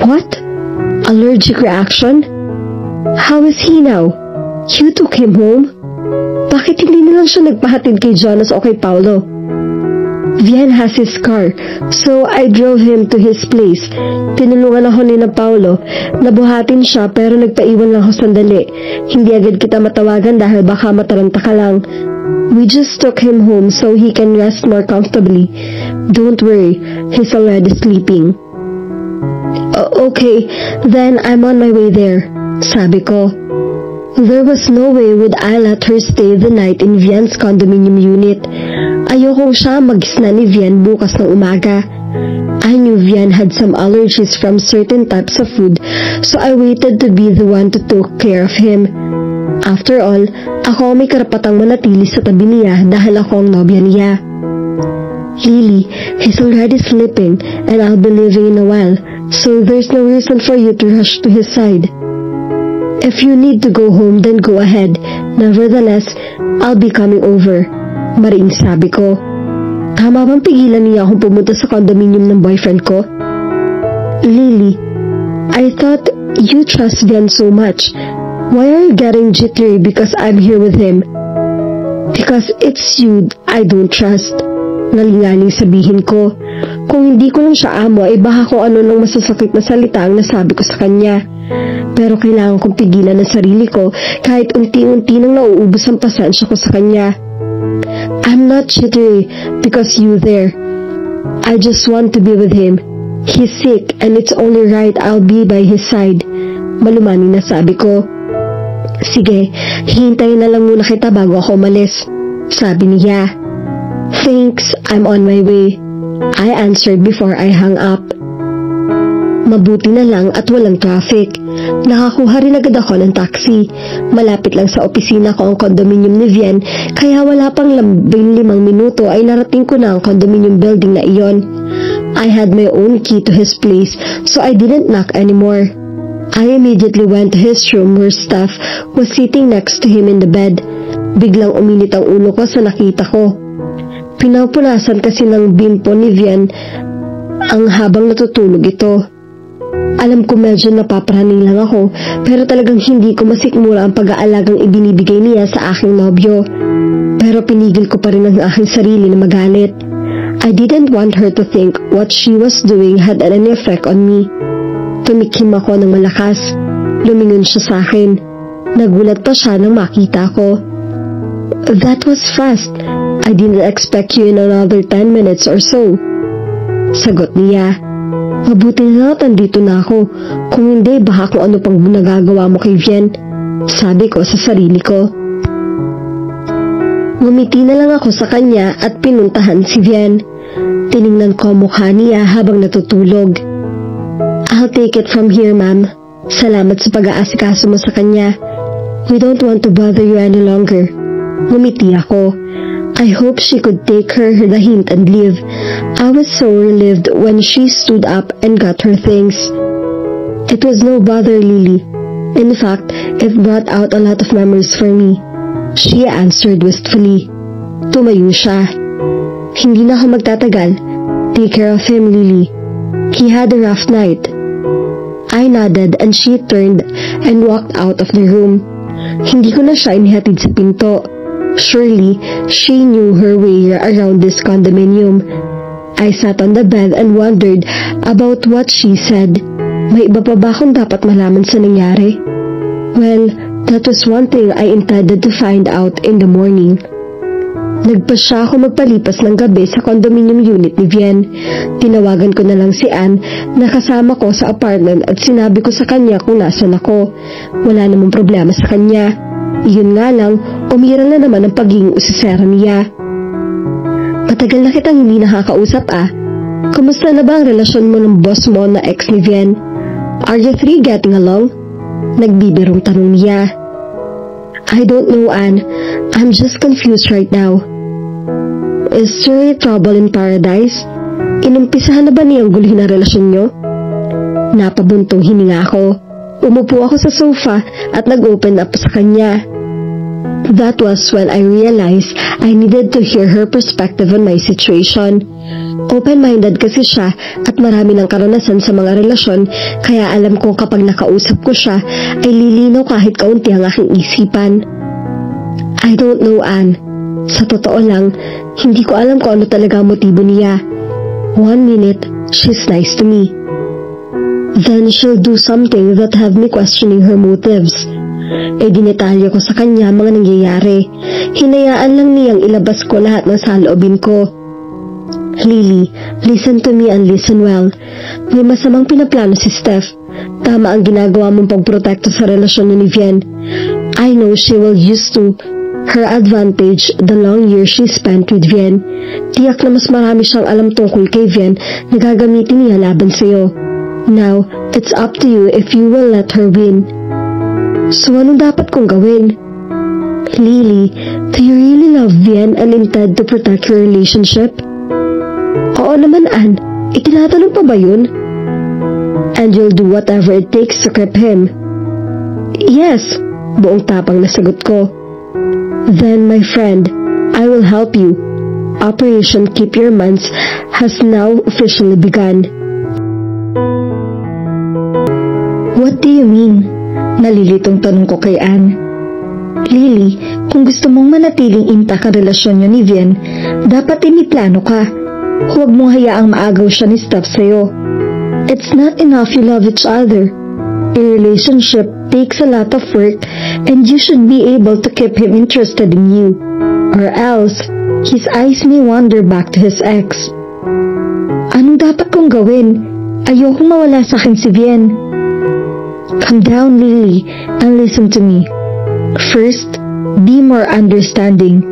What? Allergic reaction? How is he now? You took him home? Bakit hindi na lang siya nagpahatid kay Jonas o kay Paulo? Vian has his car, so I drove him to his place. Tinulungan ako ni na Paulo. Nabuhatin siya pero nagpaiwan lang ako sandali. Hindi agad kita matawagan dahil baka mataranta ka lang. We just took him home so he can rest more comfortably. Don't worry, he's already sleeping. Okay, then I'm on my way there, sabi ko. There was no way would I let her stay the night in Vian's condominium unit. Ayokong siya magisna ni Vian bukas ng umaga. I knew Vian had some allergies from certain types of food, so I waited to be the one to take care of him. After all, ako may karapatang manatili sa tabi niya dahil ako ang nobya niya. Lily, he's already sleeping and I'll be leaving in a while, so there's no reason for you to rush to his side. If you need to go home, then go ahead. Nevertheless, I'll be coming over. Mariing sabi ko. Tama bang pigilan niya akong pumunta sa condominium ng boyfriend ko? Lily, I thought you trust Vian so much. Why are you getting jittery because I'm here with him? Because it's you I don't trust. Nalingaling sabihin ko. Kung hindi ko lang siya amo ay baka kung ano nang masasakit na salita ang nasabi ko sa kanya. Pero kailangan kong pigilan ang sarili ko kahit unti-unti nang nauubos ang pasensya ko sa kanya. I'm not jittery because you there. I just want to be with him. He's sick and it's only right I'll be by his side. Malumanong na sabi ko. Sige, hintayin na lang muna kita bago ako umalis, sabi niya. Thanks, I'm on my way, I answered before I hung up. Mabuti na lang at walang traffic. Nakakuha rin agad ako ng taxi. Malapit lang sa opisina ko ang condominium ni Vian, kaya wala pang 15 minuto ay narating ko na ang condominium building na iyon. I had my own key to his place, so I didn't knock anymore. I immediately went to his room where Steph was sitting next to him in the bed. Biglang uminit ang ulo ko sa nakita ko. Pinapunasan kasi ng bimpo ni Vian ang habang natutulog ito. Alam ko medyo napapraning lang ako, pero talagang hindi ko masikmura ang pag-aalagang ibinibigay niya sa aking nobyo. Pero pinigil ko pa rin ang aking sarili na magalit. I didn't want her to think what she was doing had any effect on me. Tumikim ako ng malakas. Lumingon siya sa akin. Nagulat pa siya nang makita ko. That was fast. I didn't expect you in another 10 minutes or so. Sagot niya. Mabuti na tandito na ako. Kung hindi, baka kung ano pang nagagawa mo kay Vian. Sabi ko sa sarili ko. Ngumiti na lang ako sa kanya at pinuntahan si Vian. Tiningnan ko ang mukha niya habang natutulog. I'll take it from here, ma'am. Salamat sa pag-aasikaso mo sa kanya. We don't want to bother you any longer. Ngumiti ako. I hope she could take her the hint and leave. I was so relieved when she stood up and got her things. It was no bother, Lily. In fact, it brought out a lot of memories for me. She answered wistfully. Tumayo siya. Hindi na ako magtatagal. Take care of him, Lily. He had a rough night. I nodded and she turned and walked out of the room. Hindi ko na siya inihatid sa pinto. Surely, she knew her way around this condominium. I sat on the bed and wondered about what she said. May iba pa ba akong dapat malaman sa nangyari? Well, that was one thing I intended to find out in the morning. Nagpasya ako magpalipas ng gabi sa condominium unit ni Vienne. Tinawagan ko na lang si Anne na kasama ko sa apartment at sinabi ko sa kanya kung nasan ako. Wala namang problema sa kanya. Iyon nga lang, umiral na naman ang pagiging usisera niya. Matagal na kitang hindi nakakausap Kumusta na ba ang relasyon mo ng boss mo na ex ni Vienne? Are you three getting along? Nagbibirong tanong niya. I don't know, Anne. I'm just confused right now. Is there trouble in paradise? Inumpisahan na ba niyang guluhin ang relasyon niyo? Napabuntong hininga ako. Umupo ako sa sofa at nag-open up sa kanya. That was when I realized I needed to hear her perspective on my situation. Open-minded kasi siya at marami ng karanasan sa mga relasyon, kaya alam kong kapag nakausap ko siya ay lilinaw kahit kaunti ang aking isipan. I don't know, Anne. Sa totoo lang, hindi ko alam kung ano talaga ang motibo niya. One minute, she's nice to me. Then she'll do something that have me questioning her motives. Dinetalye ko sa kanya mga nangyayari. Hinayaan lang niyang ilabas ko lahat ng saloobin ko. Lily, listen to me and listen well. May masamang pinaplano si Steph. Tama ang ginagawa mong pagprotekto sa relasyon ni Vienne. I know she will use to her advantage the long years she spent with Vienne. Tiyak na mas marami siyang alam tungkol kay Vienne na gagamitin niya laban sa'yo. Now, it's up to you if you will let her win. So anong dapat kong gawin? Lily, do you really love Vienne and intend to protect your relationship? Oo naman, Anne. Itinatanong pa ba yun? And you'll do whatever it takes to keep him? Yes, buong tapang na sagot ko. Then, my friend, I will help you. Operation Keep Your Months has now officially begun. What do you mean? Nalilitong tanong ko kay Anne. Lily, kung gusto mong manatiling intact ang relasyon niyo ni Vienne, dapat iniplano ka. Huwag mong hayaang maagaw siya ni Steph sa'yo. It's not enough you love each other. A relationship takes a lot of work and you should be able to keep him interested in you. Or else, his eyes may wander back to his ex. Anong dapat kong gawin? Ayokong mawala sa akin si Vienne. Calm down, Lily, and listen to me. First, be more understanding.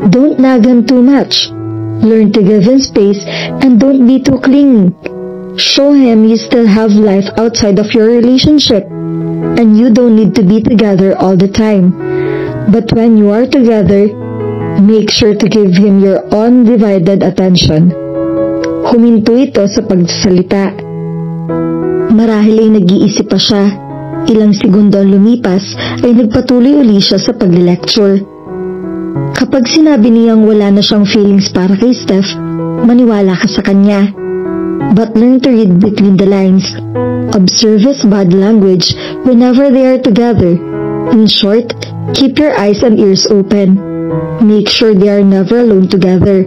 Don't nag him too much. Learn to give him space and don't be too clingy. Show him you still have life outside of your relationship and you don't need to be together all the time. But when you are together, make sure to give him your undivided attention. Huminto ito sa pagsasalita. Marahil ay nag-iisip pa siya. Ilang segundo ang lumipas ay nagpatuloy uli siya sa pag-lecture. Kapag sinabi niyang wala na siyang feelings para kay Steph, maniwala ka sa kanya. But learn to read between the lines. Observe his body language whenever they are together. In short, keep your eyes and ears open. Make sure they are never alone together.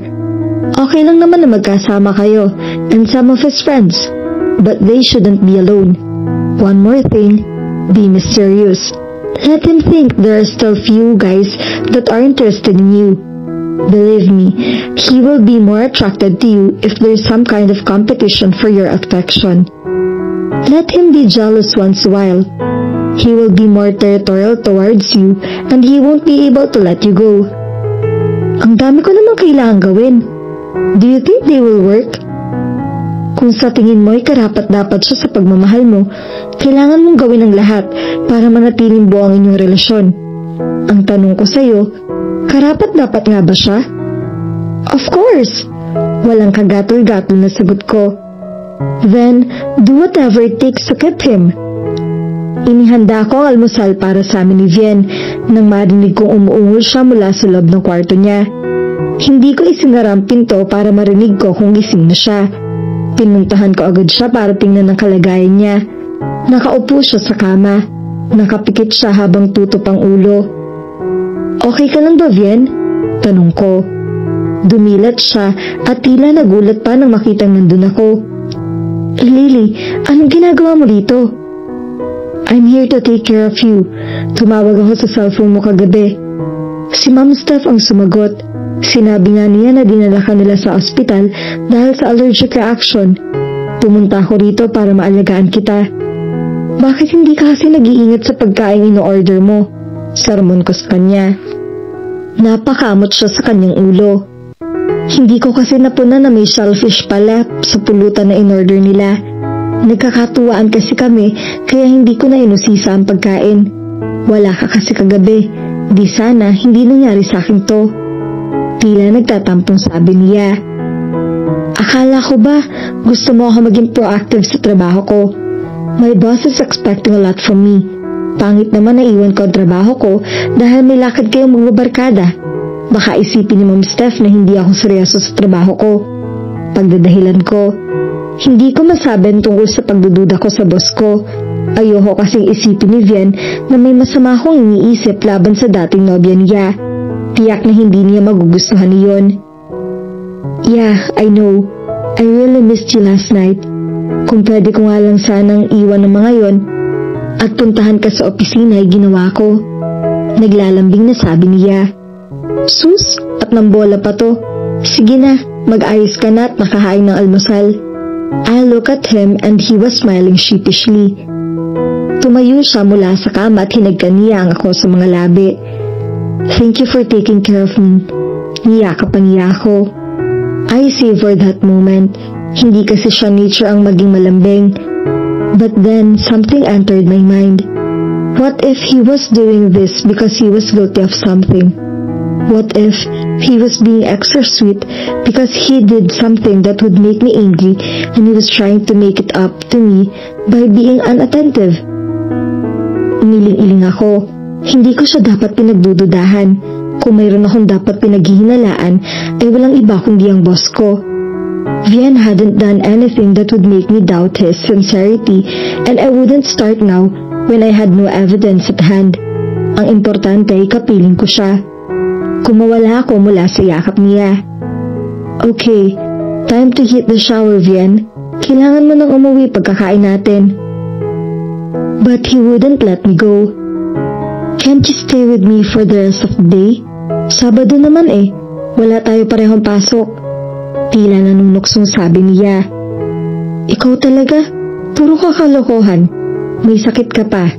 Okay lang naman na magkasama kayo and some of his friends, but they shouldn't be alone. One more thing, be mysterious. Let him think there are still few guys that are interested in you. Believe me, he will be more attracted to you if there's some kind of competition for your affection. Let him be jealous once in a while. He will be more territorial towards you and he won't be able to let you go. Ang dami ko namang kailangan gawin. Do you think they will work? Kung sa tingin mo ay karapat-dapat siya sa pagmamahal mo, kailangan mong gawin ang lahat para manatiling buo ang inyong relasyon. Ang tanong ko sa'yo, karapat-dapat nga ba siya? Of course! Walang kagatol-gatol na sagot ko. Then, do whatever it takes to keep him. Inihanda ko ang almusal para sa amin ni Vienne nang marinig kong umuungol siya mula sa loob ng kwarto niya. Hindi ko isinara ang pinto para marinig ko kung gising na siya. Pinuntahan ko agad siya para tingnan ang kalagayan niya. Nakaupo siya sa kama. Nakapikit siya habang tutup ang ulo. Okay ka lang ba, Vien? Tanong ko. Dumilat siya at tila nagulat pa nang makitang nandun ako. Lily, anong ginagawa mo dito? I'm here to take care of you. Tumawag ako sa cellphone mo kagabi. Si Ma'am Steph ang sumagot. Sinabi nga niya na dinala ka nila sa ospital dahil sa allergic reaction. Pumunta ako rito para maalagaan kita. Bakit hindi ka kasi nag-iingat sa pagkain ino-order mo? Sermon ko sa kanya. Napakamot siya sa kanyang ulo. Hindi ko kasi napunan na may shellfish pala sa pulutan na in-order nila. Nagkakatuwaan kasi kami kaya hindi ko na inusisa ang pagkain. Wala ka kasi kagabi. Di sana hindi nangyari sa akin to. Tila nagtatampong sabi niya. Akala ko ba gusto mo ako maging proactive sa trabaho ko? My boss is expecting a lot from me. Pangit naman na iwan ko ang trabaho ko dahil may lakad kayong magbabarkada. Baka isipin ni Ma'am Steph na hindi ako seryoso sa trabaho ko. Pagdadahilan ko, hindi ko masabi tungkol sa pagdududa ko sa boss ko. Ayoko kasing isipin ni Vien na may masama akong iniisip laban sa dating nobya niya. Tiyak na hindi niya magugustuhan niyon. Yeah, I know. I really missed you last night. Kung pwede ko nga lang sanang iwan ng mga yon at puntahan ka sa opisina ay ginawa ko. Naglalambing na sabi niya. Sus, at ng bola pa to. Sige na, mag-ayos ka na at nakahain ng almusal. I look at him and he was smiling sheepishly. Tumayo siya mula sa kama at hinagkan niya ang ako sa mga labi. Thank you for taking care of me. Niyakapan niya ako. I savored that moment. Hindi kasi siya nature ang maging malambing. But then, something entered my mind. What if he was doing this because he was guilty of something? What if he was being extra sweet because he did something that would make me angry and he was trying to make it up to me by being unattentive? Umiling-iling ako. Hindi ko siya dapat pinagdududahan. Kung mayroon akong dapat pinaghihinalaan, ay walang iba kundi ang boss ko. Vien hadn't done anything that would make me doubt his sincerity, and I wouldn't start now when I had no evidence at hand. Ang importante ay kapiling ko siya. Kumawala ako mula sa yakap niya. Okay, time to hit the shower, Vien. Kailangan mo nang umuwi pagkakain natin. But he wouldn't let me go. Can't you stay with me for the rest of the day? Sabado naman eh. Wala tayo parehong pasok. Tila nanunuksong sabi niya. Ikaw talaga? Puro ka kalokohan. May sakit ka pa.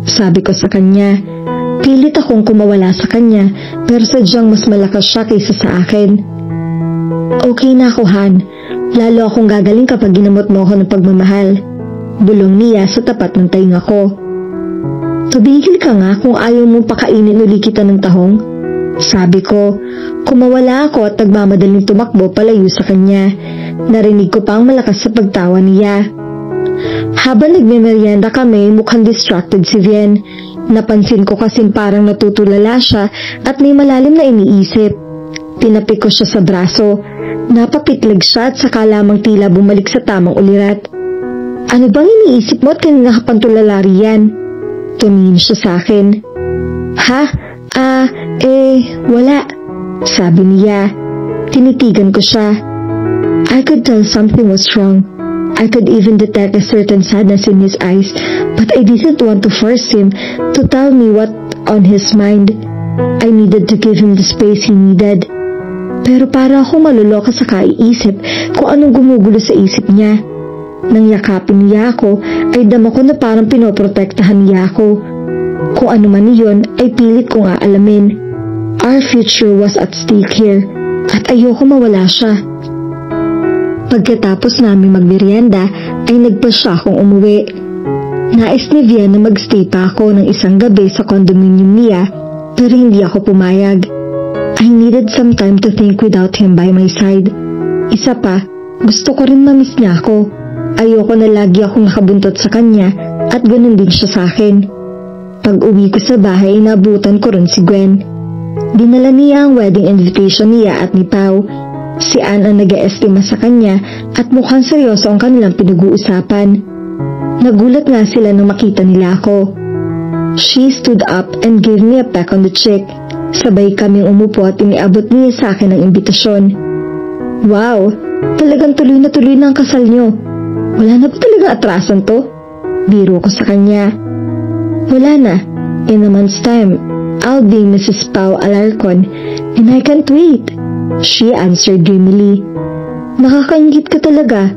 Sabi ko sa kanya. Pilit akong kumawala sa kanya pero sadyang mas malakas siya kaysa sa akin. Okay na ako, Han. Lalo akong gagaling kapag ginamot mo ako ng pagmamahal. Bulong niya sa tapat ng tainga ko. Tumigil ka nga kung ayaw mong pakainin uli kita ng tahong. Sabi ko, kumawala ako at nagmamadaling tumakbo palayo sa kanya. Narinig ko pa ang malakas sa pagtawa niya. Habang nagmemeryenda kami, mukhang distracted si Vien. Napansin ko kasing parang natutulala siya at may malalim na iniisip. Tinapik ko siya sa braso. Napapitlag siya at saka lamang tila bumalik sa tamang ulirat. Ano bang iniisip mo at kanina ka pang tulala riyan? Tumingin siya sa akin. Ha? Wala. Sabi niya. Tinitigan ko siya. I could tell something was wrong. I could even detect a certain sadness in his eyes, but I didn't want to force him to tell me what on his mind. I needed to give him the space he needed. Pero para ako maluloka sa kaiisip kung anong gumugulo sa isip niya. Nang yakapin niya ako, ay dama ko na parang pinoprotektahan niya ako. Kung ano man iyon, ay pilit kong aalamin. Our future was at stake here, at ayoko mawala siya. Pagkatapos namin magmerienda, ay nagpa siya akong umuwi. Nais ni Vien na magstay pa ako ng isang gabi sa condominium niya, pero hindi ako pumayag. I needed some time to think without him by my side. Isa pa, gusto ko rin mamiss niya ako. Ayoko na lagi akong nakabuntot sa kanya at ganun din siya sa akin. Pag uwi ko sa bahay, inabutan ko rin si Gwen. Dinala niya ang wedding invitation niya at ni Pao. Si Anne ang nag-eestima sa kanya at mukhang seryoso ang kanilang pinag-uusapan. Nagulat nga sila nang makita nila ako. She stood up and gave me a peck on the cheek. Sabay kaming umupo at iniabot niya sa akin ang imbitasyon. Wow, talagang tuloy na ang kasal niyo. Wala na ba talagang atrasan to? Biro ko sa kanya. Wala na. In a month's time, I'll be Mrs. Pau Alarcon and I can't wait. She answered dreamily. Nakakaingit ka talaga.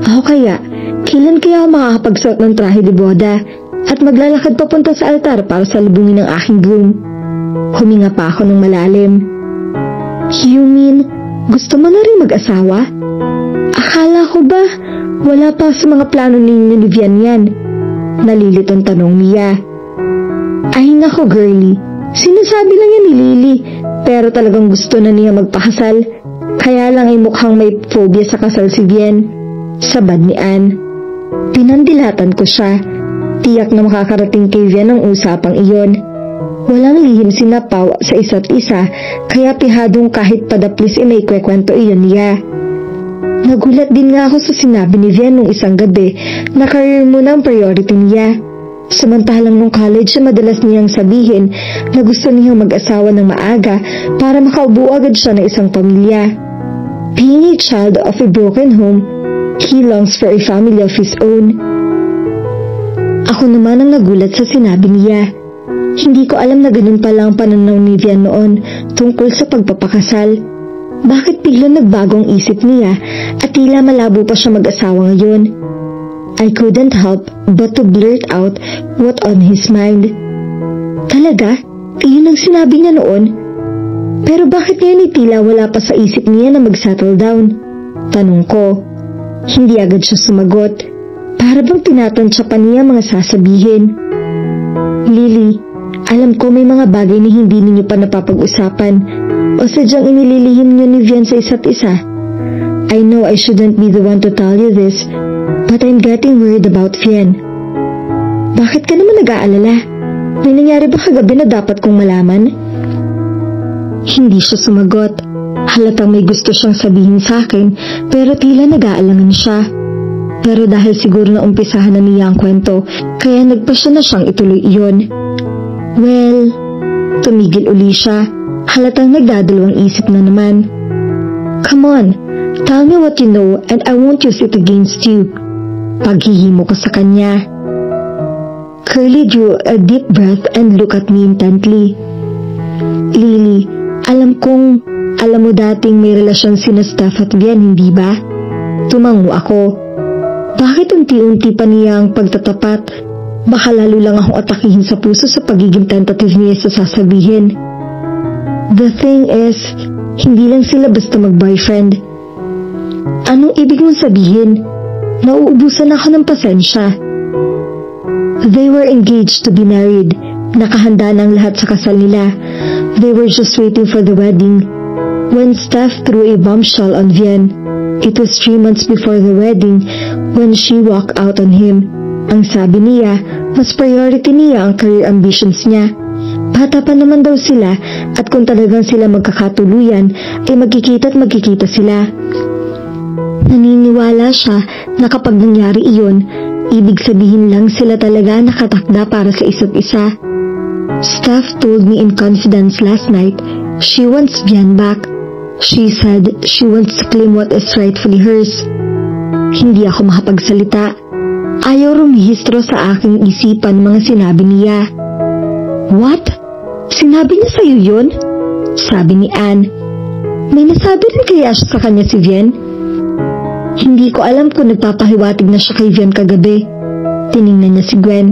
Ako kaya, kailan kaya ako makakapagsuot ng trahe de boda at maglalakad papunta sa altar para salubungin ang aking groom? Huminga pa ako ng malalim. You mean, gusto mo na rin mag-asawa? Akala ko ba, wala pa sa mga plano ninyo ni Vian yan? Nalilitong tanong niya. Ay nako girlie, sinasabi lang yan ni Lily, pero talagang gusto na niya magpakasal. Kaya lang ay mukhang may phobia sa kasal si Vian. Sabad ni Anne. Pinandilatan ko siya. Tiyak na makakarating kay Vian ang usapang iyon. Walang lihim si Pau sa isa't isa, kaya pihadong kahit padaplis may kwekwento iyon niya. Nagulat din nga ako sa sinabi ni Vian nung isang gabi na career muna ang priority niya. Samantalang nung college madalas niyang sabihin na gusto niyang mag-asawa ng maaga para makaubuo agad siya ng isang pamilya. Being a child of a broken home, he longs for a family of his own. Ako naman ang nagulat sa sinabi niya. Hindi ko alam na ganun pala ang pananaw ni Vian noon tungkol sa pagpapakasal. Bakit biglang nagbago ang isip niya at tila malabo pa siya mag-asawa ngayon? I couldn't help but to blurt out what on his mind. Talaga? Iyon ang sinabi niya noon? Pero bakit ngayon tila wala pa sa isip niya na mag-settle down? Tanong ko. Hindi agad siya sumagot. Para bang tinatansya pa niya mga sasabihin. Lily, alam ko may mga bagay na hindi ninyo pa napapag-usapan o sadyang inililihim niyo ni Vian sa isa't isa. I know I shouldn't be the one to tell you this, but I'm getting worried about Vian. Bakit ka naman nag-aalala? May nangyari ba kagabi na dapat kong malaman? Hindi siya sumagot. Halatang may gusto siyang sabihin sa akin, pero tila nag-aalangan siya. Pero dahil siguro na umpisahan na niya ang kwento, kaya nagpasya na siyang ituloy iyon. Well, tumigil uli siya. Halatang nagdadalawang isip na naman. Come on, tell me what you know and I won't use it against you. Paghihimo ko sa kanya. Curly drew a deep breath and looked at me intently. Lily, alam mo dating may relasyon sina Steph at Vian, hindi ba? Tumango ako. Bakit unti-unti pa niya ang pagtatapat? Baka lalo lang akong atakihin sa puso sa pagiging tentative niya sa sasabihin. The thing is, hindi lang sila basta mag-boyfriend. Anong ibig mong sabihin? Nauubusan ako ng pasensya. They were engaged to be married. Nakahanda na ang lahat sa kasal nila. They were just waiting for the wedding. When Steph threw a bombshell on Vian, it was 3 months before the wedding when she walked out on him. Ang sabi niya, mas priority niya ang career ambitions niya. Bata pa naman daw sila at kung talagang sila magkakatuluyan ay magkikita sila. Naniniwala siya na kapag nangyari iyon, ibig sabihin lang sila talaga nakatakda para sa isa't isa. Steph told me in confidence last night she wants Vian back. She said she wants to claim what is rightfully hers. Hindi ako makapagsalita. Ayaw rumihistro sa aking isipan mga sinabi niya. What? Sinabi niya sa'yo yun? Sabi ni Anne. May nasabi rin kaya siya sa kanya si Vian? Hindi ko alam kung nagpapahiwatig na siya kay Vian kagabi. Tiningnan niya si Gwen.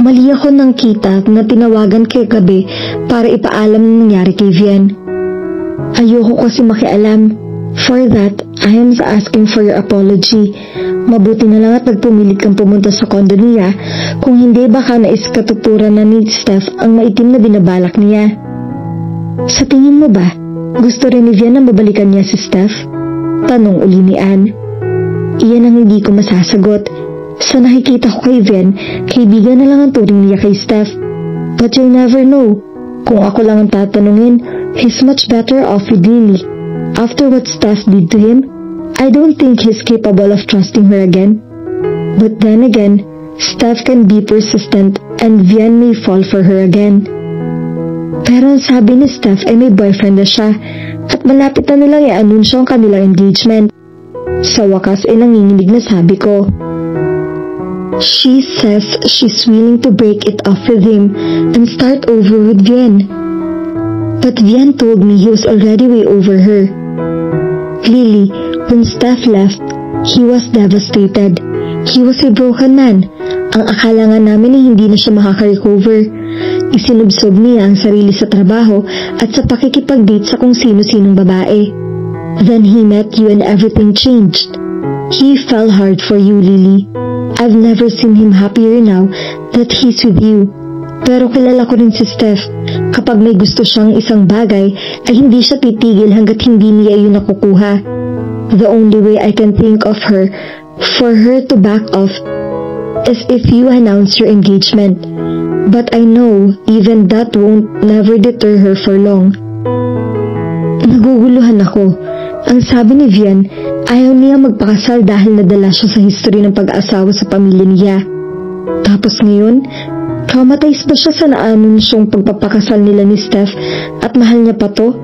Mali ako nang kita na tinawagan kay gabi para ipaalam na nangyari kay Vian. Ayoko kasi makialam. For that, I am asking for your apology. Mabuti na lang at nagpumilit kang pumunta sa kondo niya. Kung hindi baka naiskatuturan na ni Steph ang maitim na binabalak niya. Sa tingin mo ba, gusto rin ni Vian na mabalikan niya si Steph? Tanong uli ni Anne. Iyan ang hindi ko masasagot. Sa nakikita ko kay Vian, kaibigan na lang ang turing niya kay Steph. But you'll never know. Kung ako lang ang tatanungin, he's much better off with Lily. After what Steph did to him, I don't think he's capable of trusting her again. But then again, Steph can be persistent and Vian may fall for her again. Pero ang sabi ni Steph ay may boyfriend na siya at malapit na nilang i-anunsyo ang kanilang engagement. Sa wakas ay nanginginig na sabi ko. She says she's willing to break it off with him and start over with Vian. But Vian told me he was already way over her. Lily, when Steph left, he was devastated. He was a broken man. Ang akala nga namin ay hindi na siya makaka-recover. Isinubsob niya ang sarili sa trabaho at sa pakikipag-date sa kung sino-sinong babae. Then he met you and everything changed. He fell hard for you, Lily. I've never seen him happier now that he's with you. Pero kilala ko rin si Steph. Kapag may gusto siyang isang bagay, ay hindi siya titigil hanggat hindi niya yun nakukuha. The only way I can think of her, for her to back off, is if you announce your engagement. But I know even that won't never deter her for long. Naguguluhan ako. Ang sabi ni Vian, ayaw niya magpakasal dahil nadala siya sa history ng pag-aasawa sa pamilya niya. Tapos ngayon, traumatized ba siya sa naanunsyong pagpapakasal nila ni Steph at mahal niya pa to?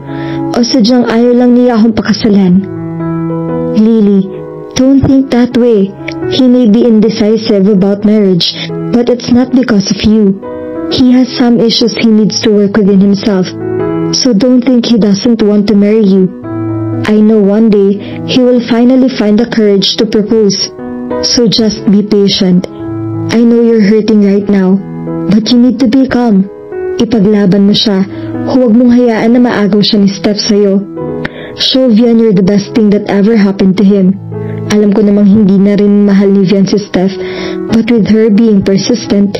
O sadyang ayaw lang niya akong pakasalan? Lily, don't think that way. He may be indecisive about marriage, but it's not because of you. He has some issues he needs to work within himself. So don't think he doesn't want to marry you. I know one day he will finally find the courage to propose. So just be patient. I know you're hurting right now, but you need to be calm. Ipaglaban mo siya. Huwag mong hayaan na maagaw siya ni Steph sa'yo. Show Vian you're the best thing that ever happened to him. Alam ko namang hindi na rin mahal ni Vian si Steph, but with her being persistent,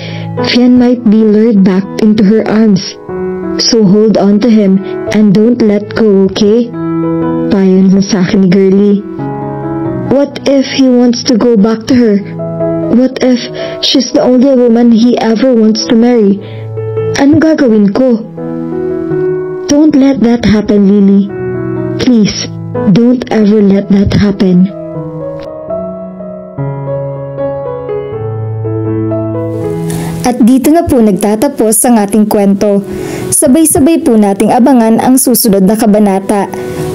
Vian might be lured back into her arms. So hold on to him and don't let go, okay? Payo na sa akin ni Girlie. What if he wants to go back to her? What if she's the only woman he ever wants to marry? Ano gagawin ko? Don't let that happen, Lily. Please, don't ever let that happen. At dito na po nagtatapos ang ating kwento. Sabay-sabay po nating abangan ang susunod na kabanata.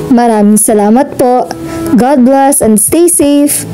Maraming salamat po. God bless and stay safe.